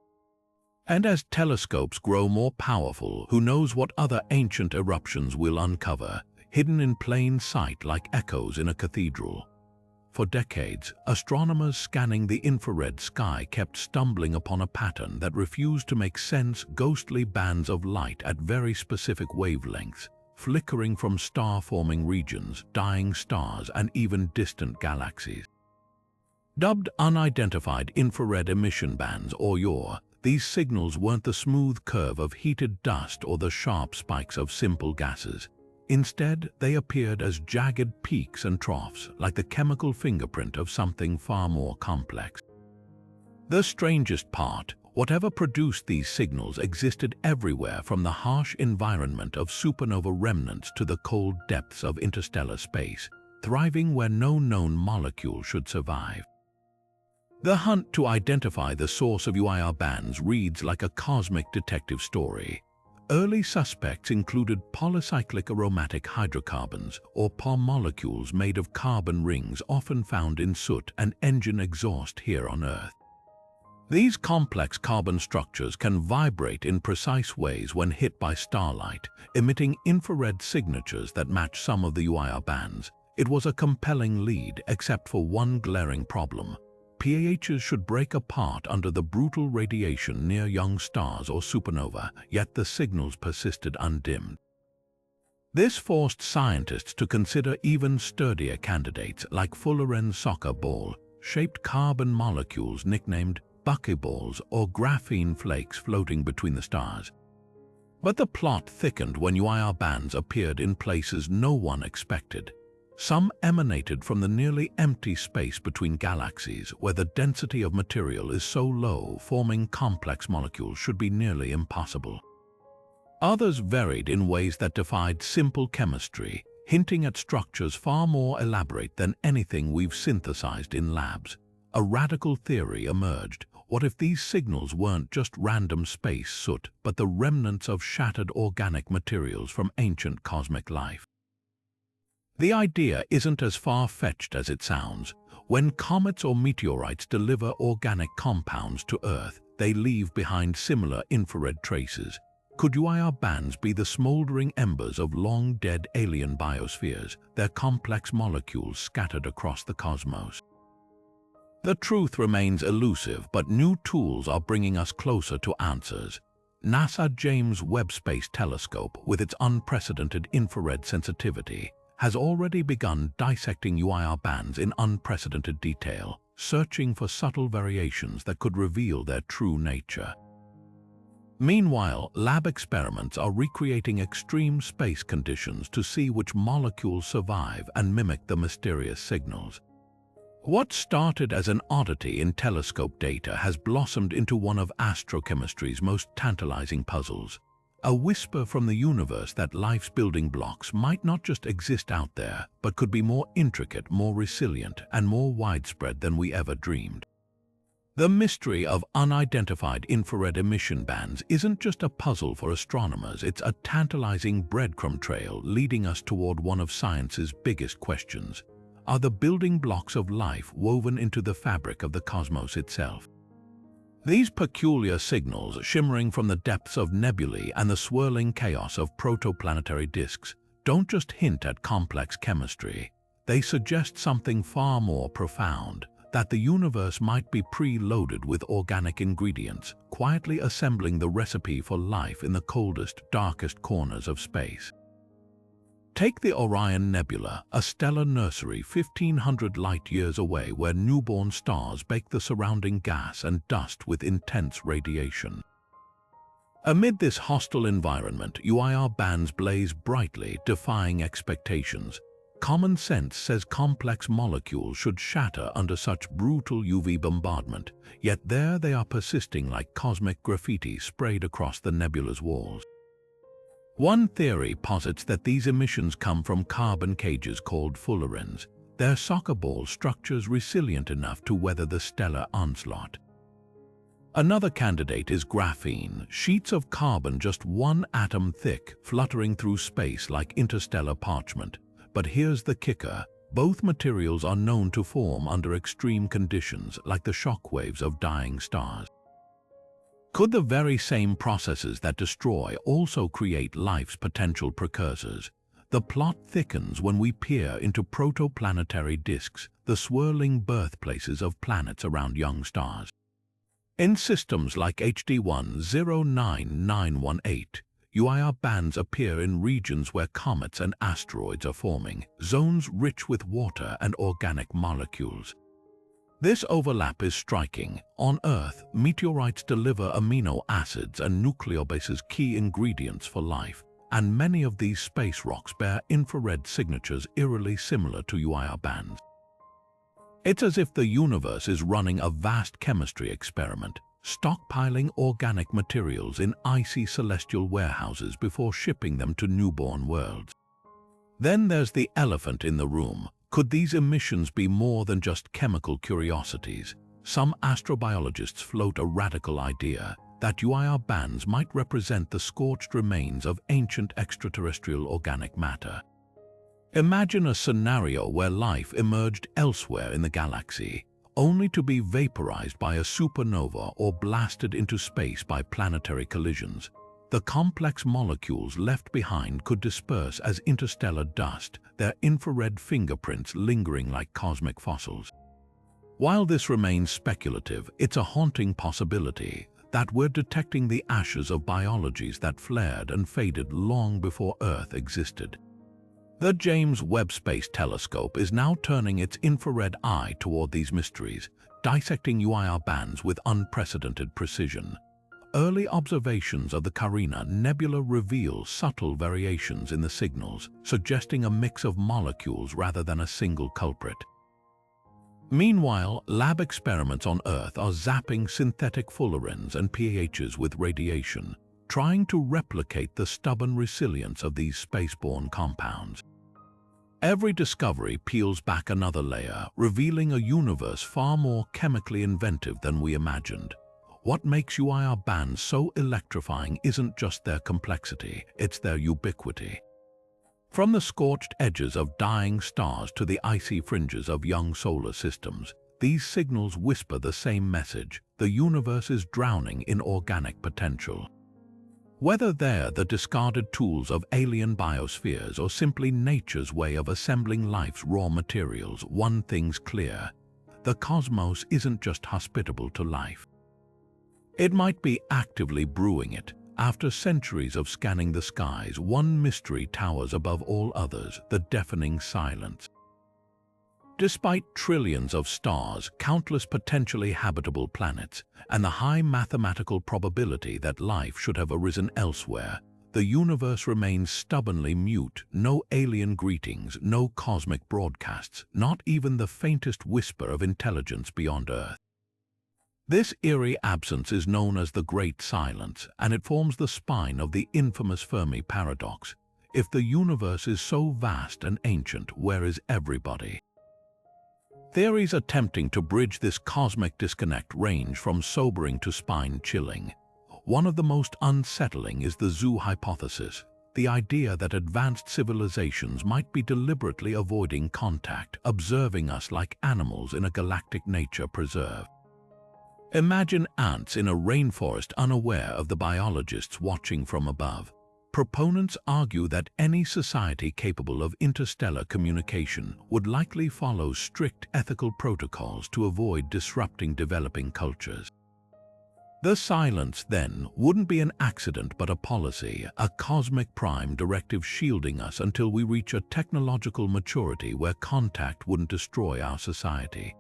And as telescopes grow more powerful, who knows what other ancient eruptions we'll uncover, hidden in plain sight like echoes in a cathedral. For decades, astronomers scanning the infrared sky kept stumbling upon a pattern that refused to make sense: ghostly bands of light at very specific wavelengths, flickering from star-forming regions, dying stars, and even distant galaxies. Dubbed unidentified infrared emission bands, or UR, these signals weren't the smooth curve of heated dust or the sharp spikes of simple gases. Instead, they appeared as jagged peaks and troughs, like the chemical fingerprint of something far more complex. The strangest part, whatever produced these signals existed everywhere, from the harsh environment of supernova remnants to the cold depths of interstellar space, thriving where no known molecule should survive. The hunt to identify the source of UR bands reads like a cosmic detective story. Early suspects included polycyclic aromatic hydrocarbons, or PAH molecules made of carbon rings often found in soot and engine exhaust here on Earth. These complex carbon structures can vibrate in precise ways when hit by starlight, emitting infrared signatures that match some of the UR bands. It was a compelling lead, except for one glaring problem. PAHs should break apart under the brutal radiation near young stars or supernova, yet the signals persisted undimmed. This forced scientists to consider even sturdier candidates like Fullerene's soccer ball-shaped carbon molecules nicknamed buckyballs, or graphene flakes floating between the stars. But the plot thickened when UR bands appeared in places no one expected. Some emanated from the nearly empty space between galaxies, where the density of material is so low forming complex molecules should be nearly impossible. Others varied in ways that defied simple chemistry, hinting at structures far more elaborate than anything we've synthesized in labs. A radical theory emerged. What if these signals weren't just random space soot, but the remnants of shattered organic materials from ancient cosmic life? The idea isn't as far-fetched as it sounds. When comets or meteorites deliver organic compounds to Earth, they leave behind similar infrared traces. Could UR bands be the smoldering embers of long-dead alien biospheres, their complex molecules scattered across the cosmos? The truth remains elusive, but new tools are bringing us closer to answers. NASA James Webb Space Telescope, with its unprecedented infrared sensitivity, has already begun dissecting UR bands in unprecedented detail, searching for subtle variations that could reveal their true nature. Meanwhile, lab experiments are recreating extreme space conditions to see which molecules survive and mimic the mysterious signals. What started as an oddity in telescope data has blossomed into one of astrochemistry's most tantalizing puzzles. A whisper from the universe that life's building blocks might not just exist out there, but could be more intricate, more resilient, and more widespread than we ever dreamed. The mystery of unidentified infrared emission bands isn't just a puzzle for astronomers, it's a tantalizing breadcrumb trail leading us toward one of science's biggest questions. Are the building blocks of life woven into the fabric of the cosmos itself? These peculiar signals, shimmering from the depths of nebulae and the swirling chaos of protoplanetary disks, don't just hint at complex chemistry. They suggest something far more profound, that the universe might be preloaded with organic ingredients, quietly assembling the recipe for life in the coldest, darkest corners of space. Take the Orion Nebula, a stellar nursery 1,500 light-years away where newborn stars bake the surrounding gas and dust with intense radiation. Amid this hostile environment, UIR bands blaze brightly, defying expectations. Common sense says complex molecules should shatter under such brutal UV bombardment, yet there they are persisting like cosmic graffiti sprayed across the nebula's walls. One theory posits that these emissions come from carbon cages called fullerenes, their soccer ball structures resilient enough to weather the stellar onslaught. Another candidate is graphene, sheets of carbon just one atom thick, fluttering through space like interstellar parchment. But here's the kicker: both materials are known to form under extreme conditions, like the shock waves of dying stars. Could the very same processes that destroy also create life's potential precursors? The plot thickens when we peer into protoplanetary disks, the swirling birthplaces of planets around young stars. In systems like HD 109918, UIR bands appear in regions where comets and asteroids are forming, zones rich with water and organic molecules. This overlap is striking. On Earth, meteorites deliver amino acids and nucleobases, key ingredients for life, and many of these space rocks bear infrared signatures eerily similar to UIR bands. It's as if the universe is running a vast chemistry experiment, stockpiling organic materials in icy celestial warehouses before shipping them to newborn worlds. Then there's the elephant in the room. Could these emissions be more than just chemical curiosities? Some astrobiologists float a radical idea that UIR bands might represent the scorched remains of ancient extraterrestrial organic matter. Imagine a scenario where life emerged elsewhere in the galaxy, only to be vaporized by a supernova or blasted into space by planetary collisions. The complex molecules left behind could disperse as interstellar dust, their infrared fingerprints lingering like cosmic fossils. While this remains speculative, it's a haunting possibility that we're detecting the ashes of biologies that flared and faded long before Earth existed. The James Webb Space Telescope is now turning its infrared eye toward these mysteries, dissecting UIR bands with unprecedented precision. Early observations of the Carina Nebula reveal subtle variations in the signals, suggesting a mix of molecules rather than a single culprit. Meanwhile, lab experiments on Earth are zapping synthetic fullerenes and pHs with radiation, trying to replicate the stubborn resilience of these spaceborne compounds. Every discovery peels back another layer, revealing a universe far more chemically inventive than we imagined. What makes UIR bands so electrifying isn't just their complexity, it's their ubiquity. From the scorched edges of dying stars to the icy fringes of young solar systems, these signals whisper the same message: the universe is drowning in organic potential. Whether they're the discarded tools of alien biospheres or simply nature's way of assembling life's raw materials, one thing's clear: the cosmos isn't just hospitable to life. It might be actively brewing it. After centuries of scanning the skies, one mystery towers above all others: the deafening silence. Despite trillions of stars, countless potentially habitable planets, and the high mathematical probability that life should have arisen elsewhere, the universe remains stubbornly mute. No alien greetings, no cosmic broadcasts, not even the faintest whisper of intelligence beyond Earth. This eerie absence is known as the Great Silence, and it forms the spine of the infamous Fermi paradox. If the universe is so vast and ancient, where is everybody? Theories attempting to bridge this cosmic disconnect range from sobering to spine-chilling. One of the most unsettling is the zoo hypothesis, the idea that advanced civilizations might be deliberately avoiding contact, observing us like animals in a galactic nature preserve. Imagine ants in a rainforest unaware of the biologists watching from above. Proponents argue that any society capable of interstellar communication would likely follow strict ethical protocols to avoid disrupting developing cultures. The silence, then, wouldn't be an accident but a policy, a cosmic prime directive shielding us until we reach a technological maturity where contact wouldn't destroy our society.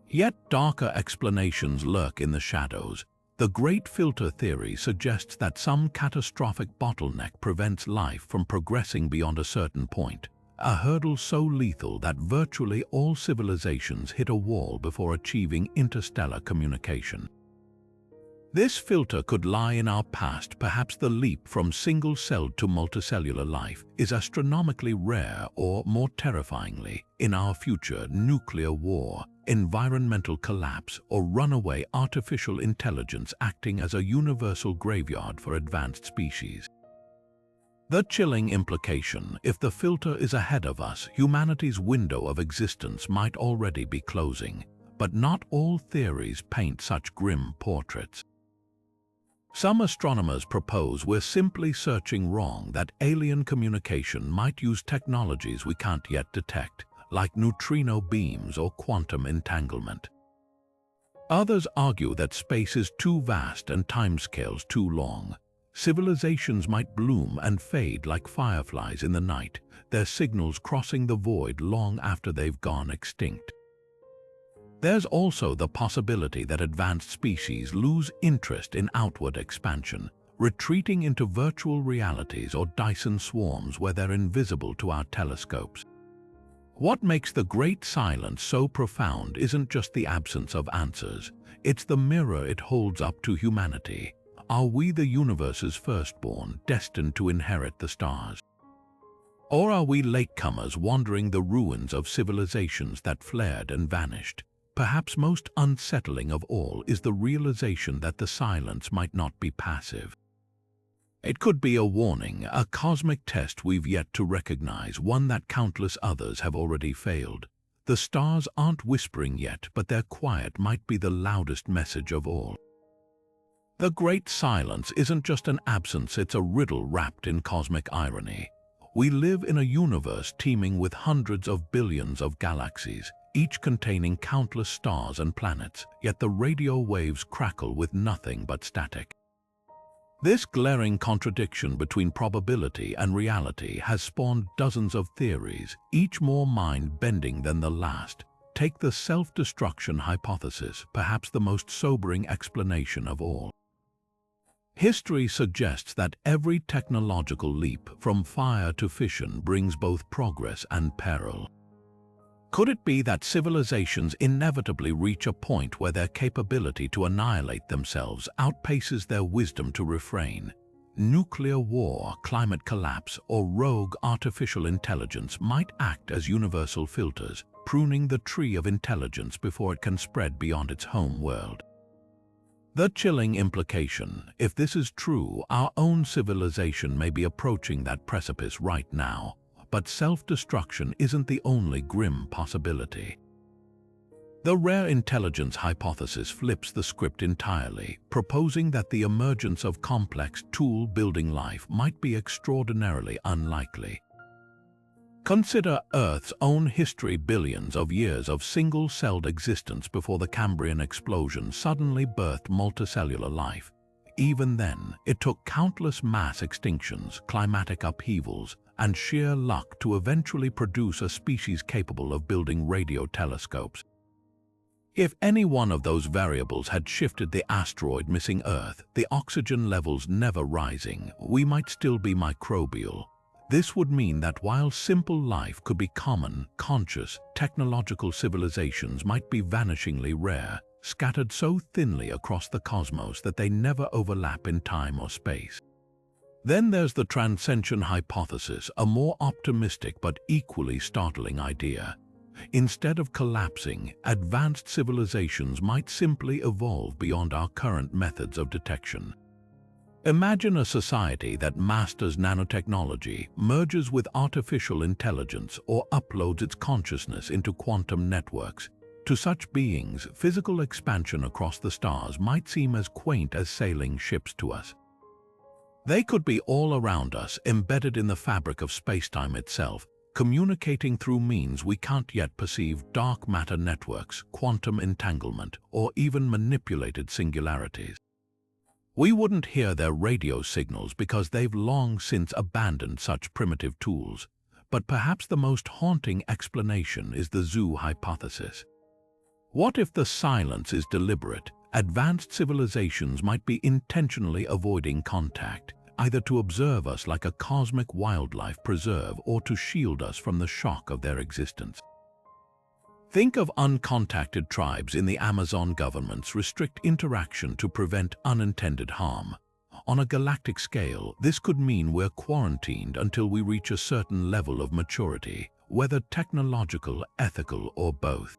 Yet darker explanations lurk in the shadows. The Great Filter theory suggests that some catastrophic bottleneck prevents life from progressing beyond a certain point, a hurdle so lethal that virtually all civilizations hit a wall before achieving interstellar communication. This filter could lie in our past. Perhaps the leap from single-celled to multicellular life is astronomically rare, or more terrifyingly, in our future, nuclear war, environmental collapse, or runaway artificial intelligence acting as a universal graveyard for advanced species. The chilling implication: if the filter is ahead of us, humanity's window of existence might already be closing. But not all theories paint such grim portraits. Some astronomers propose we're simply searching wrong, that alien communication might use technologies we can't yet detect, like neutrino beams or quantum entanglement. Others argue that space is too vast and timescales too long. Civilizations might bloom and fade like fireflies in the night, their signals crossing the void long after they've gone extinct. There's also the possibility that advanced species lose interest in outward expansion, retreating into virtual realities or Dyson swarms where they're invisible to our telescopes. What makes the Great Silence so profound isn't just the absence of answers, it's the mirror it holds up to humanity. Are we the universe's firstborn, destined to inherit the stars? Or are we latecomers wandering the ruins of civilizations that flared and vanished? Perhaps most unsettling of all is the realization that the silence might not be passive. It could be a warning, a cosmic test we've yet to recognize, one that countless others have already failed. The stars aren't whispering yet, but their quiet might be the loudest message of all. The Great Silence isn't just an absence, it's a riddle wrapped in cosmic irony. We live in a universe teeming with hundreds of billions of galaxies, each containing countless stars and planets, yet the radio waves crackle with nothing but static. This glaring contradiction between probability and reality has spawned dozens of theories, each more mind-bending than the last. Take the self-destruction hypothesis, perhaps the most sobering explanation of all. History suggests that every technological leap, from fire to fission, brings both progress and peril. Could it be that civilizations inevitably reach a point where their capability to annihilate themselves outpaces their wisdom to refrain? Nuclear war, climate collapse, or rogue artificial intelligence might act as universal filters, pruning the tree of intelligence before it can spread beyond its home world. The chilling implication: if this is true, our own civilization may be approaching that precipice right now. But self-destruction isn't the only grim possibility. The rare intelligence hypothesis flips the script entirely, proposing that the emergence of complex tool-building life might be extraordinarily unlikely. Consider Earth's own history: billions of years of single-celled existence before the Cambrian explosion suddenly birthed multicellular life. Even then, it took countless mass extinctions, climatic upheavals, and sheer luck to eventually produce a species capable of building radio telescopes. If any one of those variables had shifted the asteroid missing Earth, the oxygen levels never rising, we might still be microbial. This would mean that while simple life could be common, conscious, technological civilizations might be vanishingly rare, scattered so thinly across the cosmos that they never overlap in time or space. Then there's the transcension hypothesis, a more optimistic but equally startling idea. Instead of collapsing, advanced civilizations might simply evolve beyond our current methods of detection. Imagine a society that masters nanotechnology, merges with artificial intelligence, or uploads its consciousness into quantum networks. To such beings, physical expansion across the stars might seem as quaint as sailing ships to us. They could be all around us, embedded in the fabric of spacetime itself, communicating through means we can't yet perceive: dark matter networks, quantum entanglement, or even manipulated singularities. We wouldn't hear their radio signals because they've long since abandoned such primitive tools, but perhaps the most haunting explanation is the zoo hypothesis. What if the silence is deliberate? Advanced civilizations might be intentionally avoiding contact, either to observe us like a cosmic wildlife preserve or to shield us from the shock of their existence. Think of uncontacted tribes in the Amazon. Governments restrict interaction to prevent unintended harm. On a galactic scale, this could mean we're quarantined until we reach a certain level of maturity, whether technological, ethical, or both.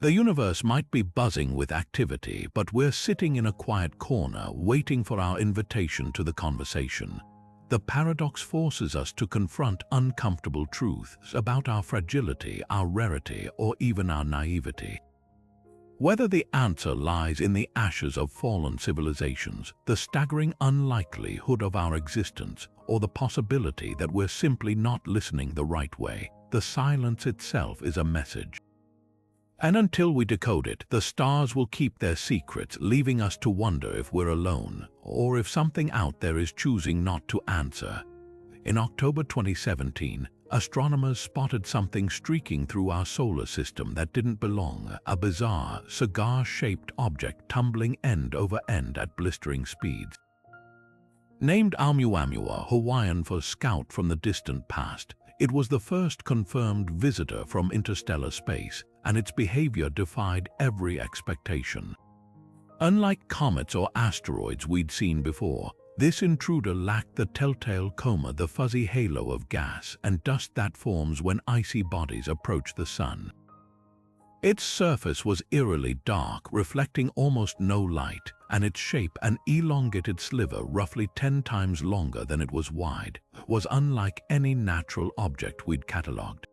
The universe might be buzzing with activity, but we're sitting in a quiet corner waiting for our invitation to the conversation. The paradox forces us to confront uncomfortable truths about our fragility, our rarity, or even our naivety. Whether the answer lies in the ashes of fallen civilizations, the staggering unlikelihood of our existence, or the possibility that we're simply not listening the right way, the silence itself is a message. And until we decode it, the stars will keep their secrets, leaving us to wonder if we're alone, or if something out there is choosing not to answer. In October 2017, astronomers spotted something streaking through our solar system that didn't belong, a bizarre, cigar-shaped object tumbling end over end at blistering speeds. Named Oumuamua, Hawaiian for scout from the distant past, it was the first confirmed visitor from interstellar space, and its behavior defied every expectation. Unlike comets or asteroids we'd seen before, this intruder lacked the telltale coma, the fuzzy halo of gas and dust that forms when icy bodies approach the sun. Its surface was eerily dark, reflecting almost no light, and its shape, an elongated sliver roughly 10 times longer than it was wide, was unlike any natural object we'd catalogued.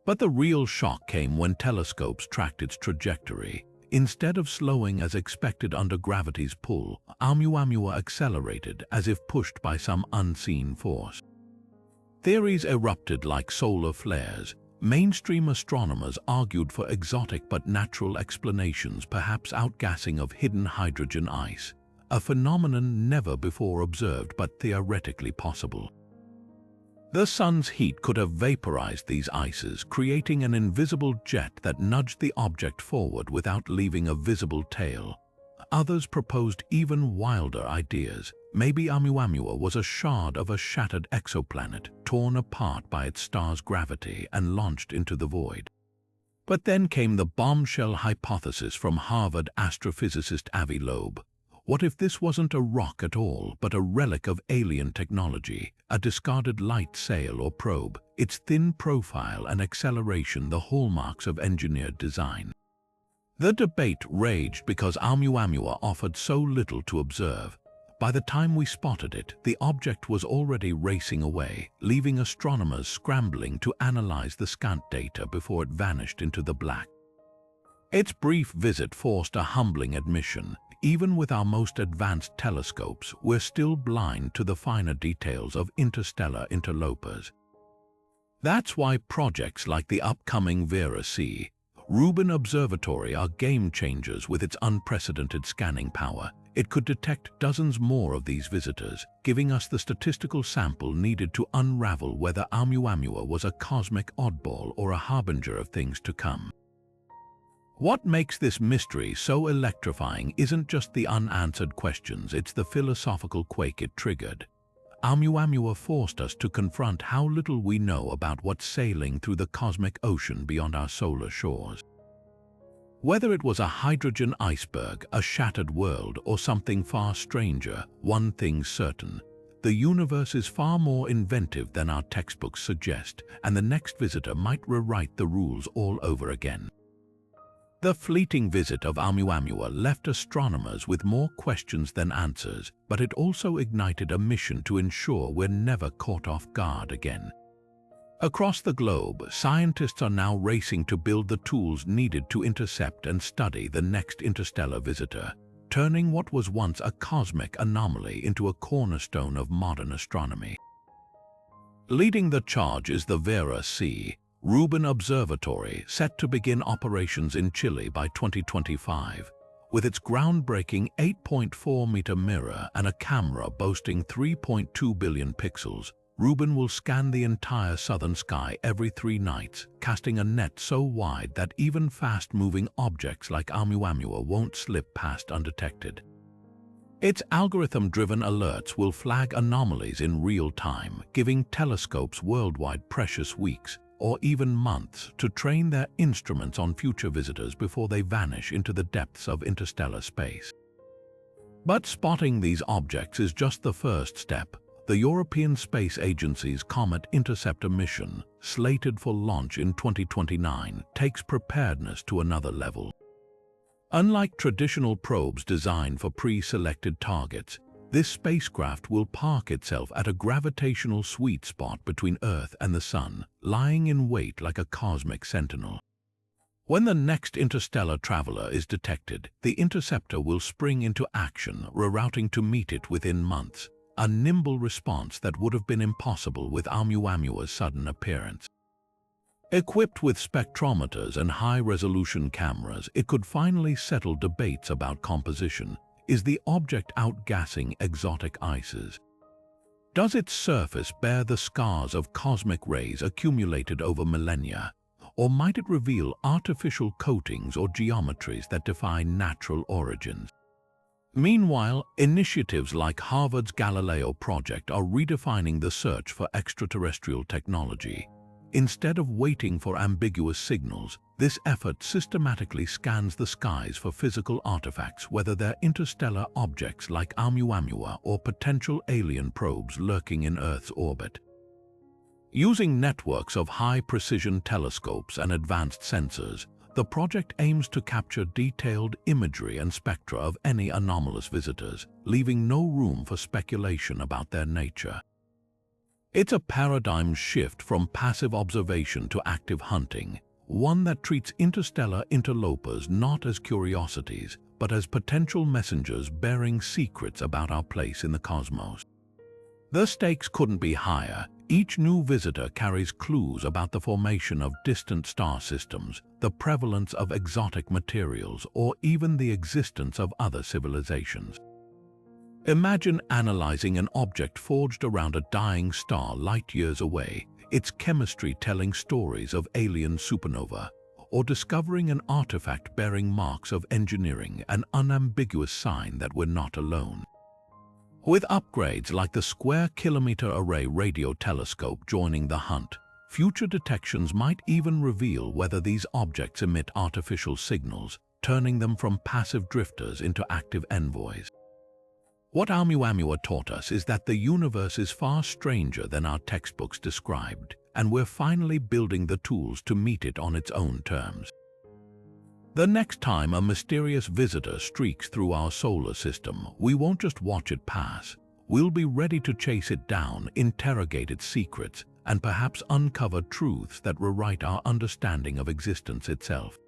But the real shock came when telescopes tracked its trajectory. Instead of slowing as expected under gravity's pull, Oumuamua accelerated as if pushed by some unseen force. Theories erupted like solar flares. Mainstream astronomers argued for exotic but natural explanations, perhaps outgassing of hidden hydrogen ice, a phenomenon never before observed but theoretically possible. The sun's heat could have vaporized these ices, creating an invisible jet that nudged the object forward without leaving a visible tail. Others proposed even wilder ideas. Maybe Oumuamua was a shard of a shattered exoplanet, torn apart by its star's gravity and launched into the void. But then came the bombshell hypothesis from Harvard astrophysicist Avi Loeb. What if this wasn't a rock at all, but a relic of alien technology, a discarded light sail or probe, its thin profile and acceleration the hallmarks of engineered design? The debate raged because Oumuamua offered so little to observe. By the time we spotted it, the object was already racing away, leaving astronomers scrambling to analyze the scant data before it vanished into the black. Its brief visit forced a humbling admission. Even with our most advanced telescopes, we're still blind to the finer details of interstellar interlopers. That's why projects like the upcoming Vera-C Rubin Observatory are game changers. With its unprecedented scanning power, it could detect dozens more of these visitors, giving us the statistical sample needed to unravel whether Oumuamua was a cosmic oddball or a harbinger of things to come. What makes this mystery so electrifying isn't just the unanswered questions, it's the philosophical quake it triggered. Oumuamua forced us to confront how little we know about what's sailing through the cosmic ocean beyond our solar shores. Whether it was a hydrogen iceberg, a shattered world, or something far stranger, one thing's certain: the universe is far more inventive than our textbooks suggest, and the next visitor might rewrite the rules all over again. The fleeting visit of Oumuamua left astronomers with more questions than answers, but it also ignited a mission to ensure we're never caught off guard again. Across the globe, scientists are now racing to build the tools needed to intercept and study the next interstellar visitor, turning what was once a cosmic anomaly into a cornerstone of modern astronomy. Leading the charge is the Vera C. Rubin Observatory, set to begin operations in Chile by 2025. With its groundbreaking 8.4-meter mirror and a camera boasting 3.2 billion pixels, Rubin will scan the entire southern sky every 3 nights, casting a net so wide that even fast-moving objects like Oumuamua won't slip past undetected. Its algorithm-driven alerts will flag anomalies in real time, giving telescopes worldwide precious weeks, or even months, to train their instruments on future visitors before they vanish into the depths of interstellar space. But spotting these objects is just the first step. The European Space Agency's Comet Interceptor mission, slated for launch in 2029, takes preparedness to another level. Unlike traditional probes designed for pre-selected targets, this spacecraft will park itself at a gravitational sweet spot between Earth and the Sun, lying in wait like a cosmic sentinel. When the next interstellar traveler is detected, the interceptor will spring into action, rerouting to meet it within months, a nimble response that would have been impossible with Oumuamua's sudden appearance. Equipped with spectrometers and high-resolution cameras, it could finally settle debates about composition. Is the object outgassing exotic ices? Does its surface bear the scars of cosmic rays accumulated over millennia? Or might it reveal artificial coatings or geometries that defy natural origins? Meanwhile, initiatives like Harvard's Galileo project are redefining the search for extraterrestrial technology. Instead of waiting for ambiguous signals, this effort systematically scans the skies for physical artifacts, whether they're interstellar objects like Oumuamua or potential alien probes lurking in Earth's orbit. Using networks of high-precision telescopes and advanced sensors, the project aims to capture detailed imagery and spectra of any anomalous visitors, leaving no room for speculation about their nature. It's a paradigm shift from passive observation to active hunting, one that treats interstellar interlopers not as curiosities, but as potential messengers bearing secrets about our place in the cosmos. The stakes couldn't be higher. Each new visitor carries clues about the formation of distant star systems, the prevalence of exotic materials, or even the existence of other civilizations. Imagine analyzing an object forged around a dying star light years away, its chemistry telling stories of alien supernova, or discovering an artifact bearing marks of engineering, an unambiguous sign that we're not alone. With upgrades like the Square-Kilometer Array radio telescope joining the hunt, future detections might even reveal whether these objects emit artificial signals, turning them from passive drifters into active envoys. What Oumuamua taught us is that the universe is far stranger than our textbooks described, and we're finally building the tools to meet it on its own terms. The next time a mysterious visitor streaks through our solar system, we won't just watch it pass. We'll be ready to chase it down, interrogate its secrets, and perhaps uncover truths that rewrite our understanding of existence itself.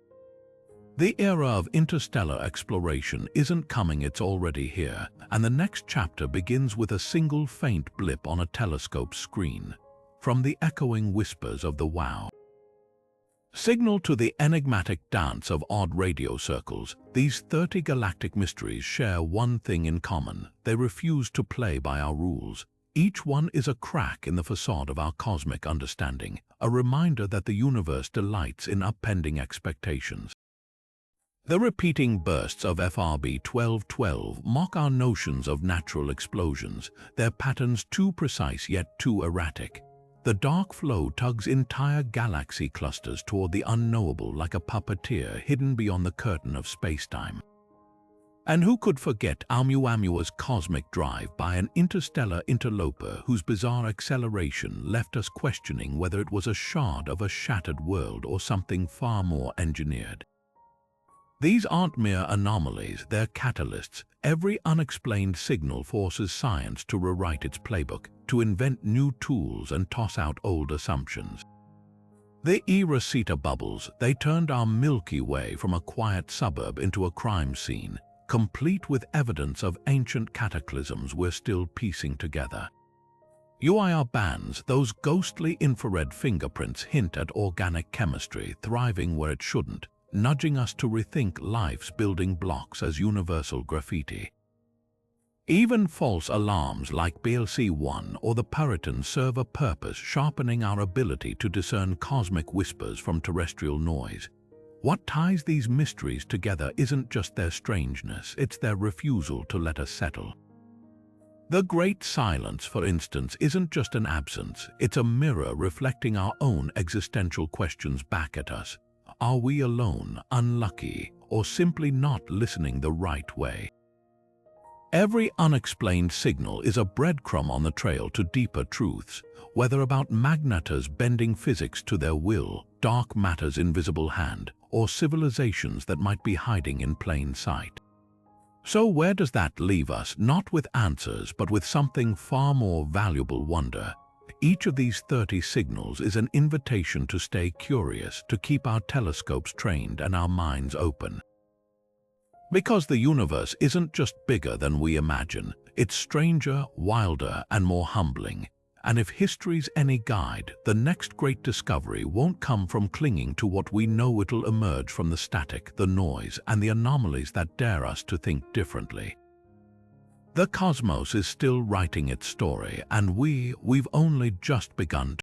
The era of interstellar exploration isn't coming, it's already here, and the next chapter begins with a single faint blip on a telescope screen, from the echoing whispers of the wow. Signal to the enigmatic dance of odd radio circles, these 30 galactic mysteries share one thing in common: they refuse to play by our rules. Each one is a crack in the facade of our cosmic understanding, a reminder that the universe delights in upending expectations. The repeating bursts of FRB 1212 mock our notions of natural explosions, their patterns too precise yet too erratic. The dark flow tugs entire galaxy clusters toward the unknowable like a puppeteer hidden beyond the curtain of spacetime. And who could forget Oumuamua's cosmic drive by an interstellar interloper whose bizarre acceleration left us questioning whether it was a shard of a shattered world or something far more engineered. These aren't mere anomalies, they're catalysts. Every unexplained signal forces science to rewrite its playbook, to invent new tools and toss out old assumptions. The eROSITA bubbles, they turned our Milky Way from a quiet suburb into a crime scene, complete with evidence of ancient cataclysms we're still piecing together. UIR bands, those ghostly infrared fingerprints hint at organic chemistry thriving where it shouldn't, nudging us to rethink life's building blocks as universal graffiti. Even false alarms like BLC-1 or the Perytons serve a purpose, sharpening our ability to discern cosmic whispers from terrestrial noise. What ties these mysteries together isn't just their strangeness, it's their refusal to let us settle. The Great Silence, for instance, isn't just an absence, it's a mirror reflecting our own existential questions back at us. Are we alone, unlucky, or simply not listening the right way? Every unexplained signal is a breadcrumb on the trail to deeper truths, whether about magnetas bending physics to their will, dark matter's invisible hand, or civilizations that might be hiding in plain sight. So where does that leave us? Not with answers, but with something far more valuable: wonder. Each of these 30 signals is an invitation to stay curious, to keep our telescopes trained and our minds open. Because the universe isn't just bigger than we imagine, it's stranger, wilder, and more humbling. And if history's any guide, the next great discovery won't come from clinging to what we know. It'll emerge from the static, the noise, and the anomalies that dare us to think differently. The cosmos is still writing its story, and we've only just begun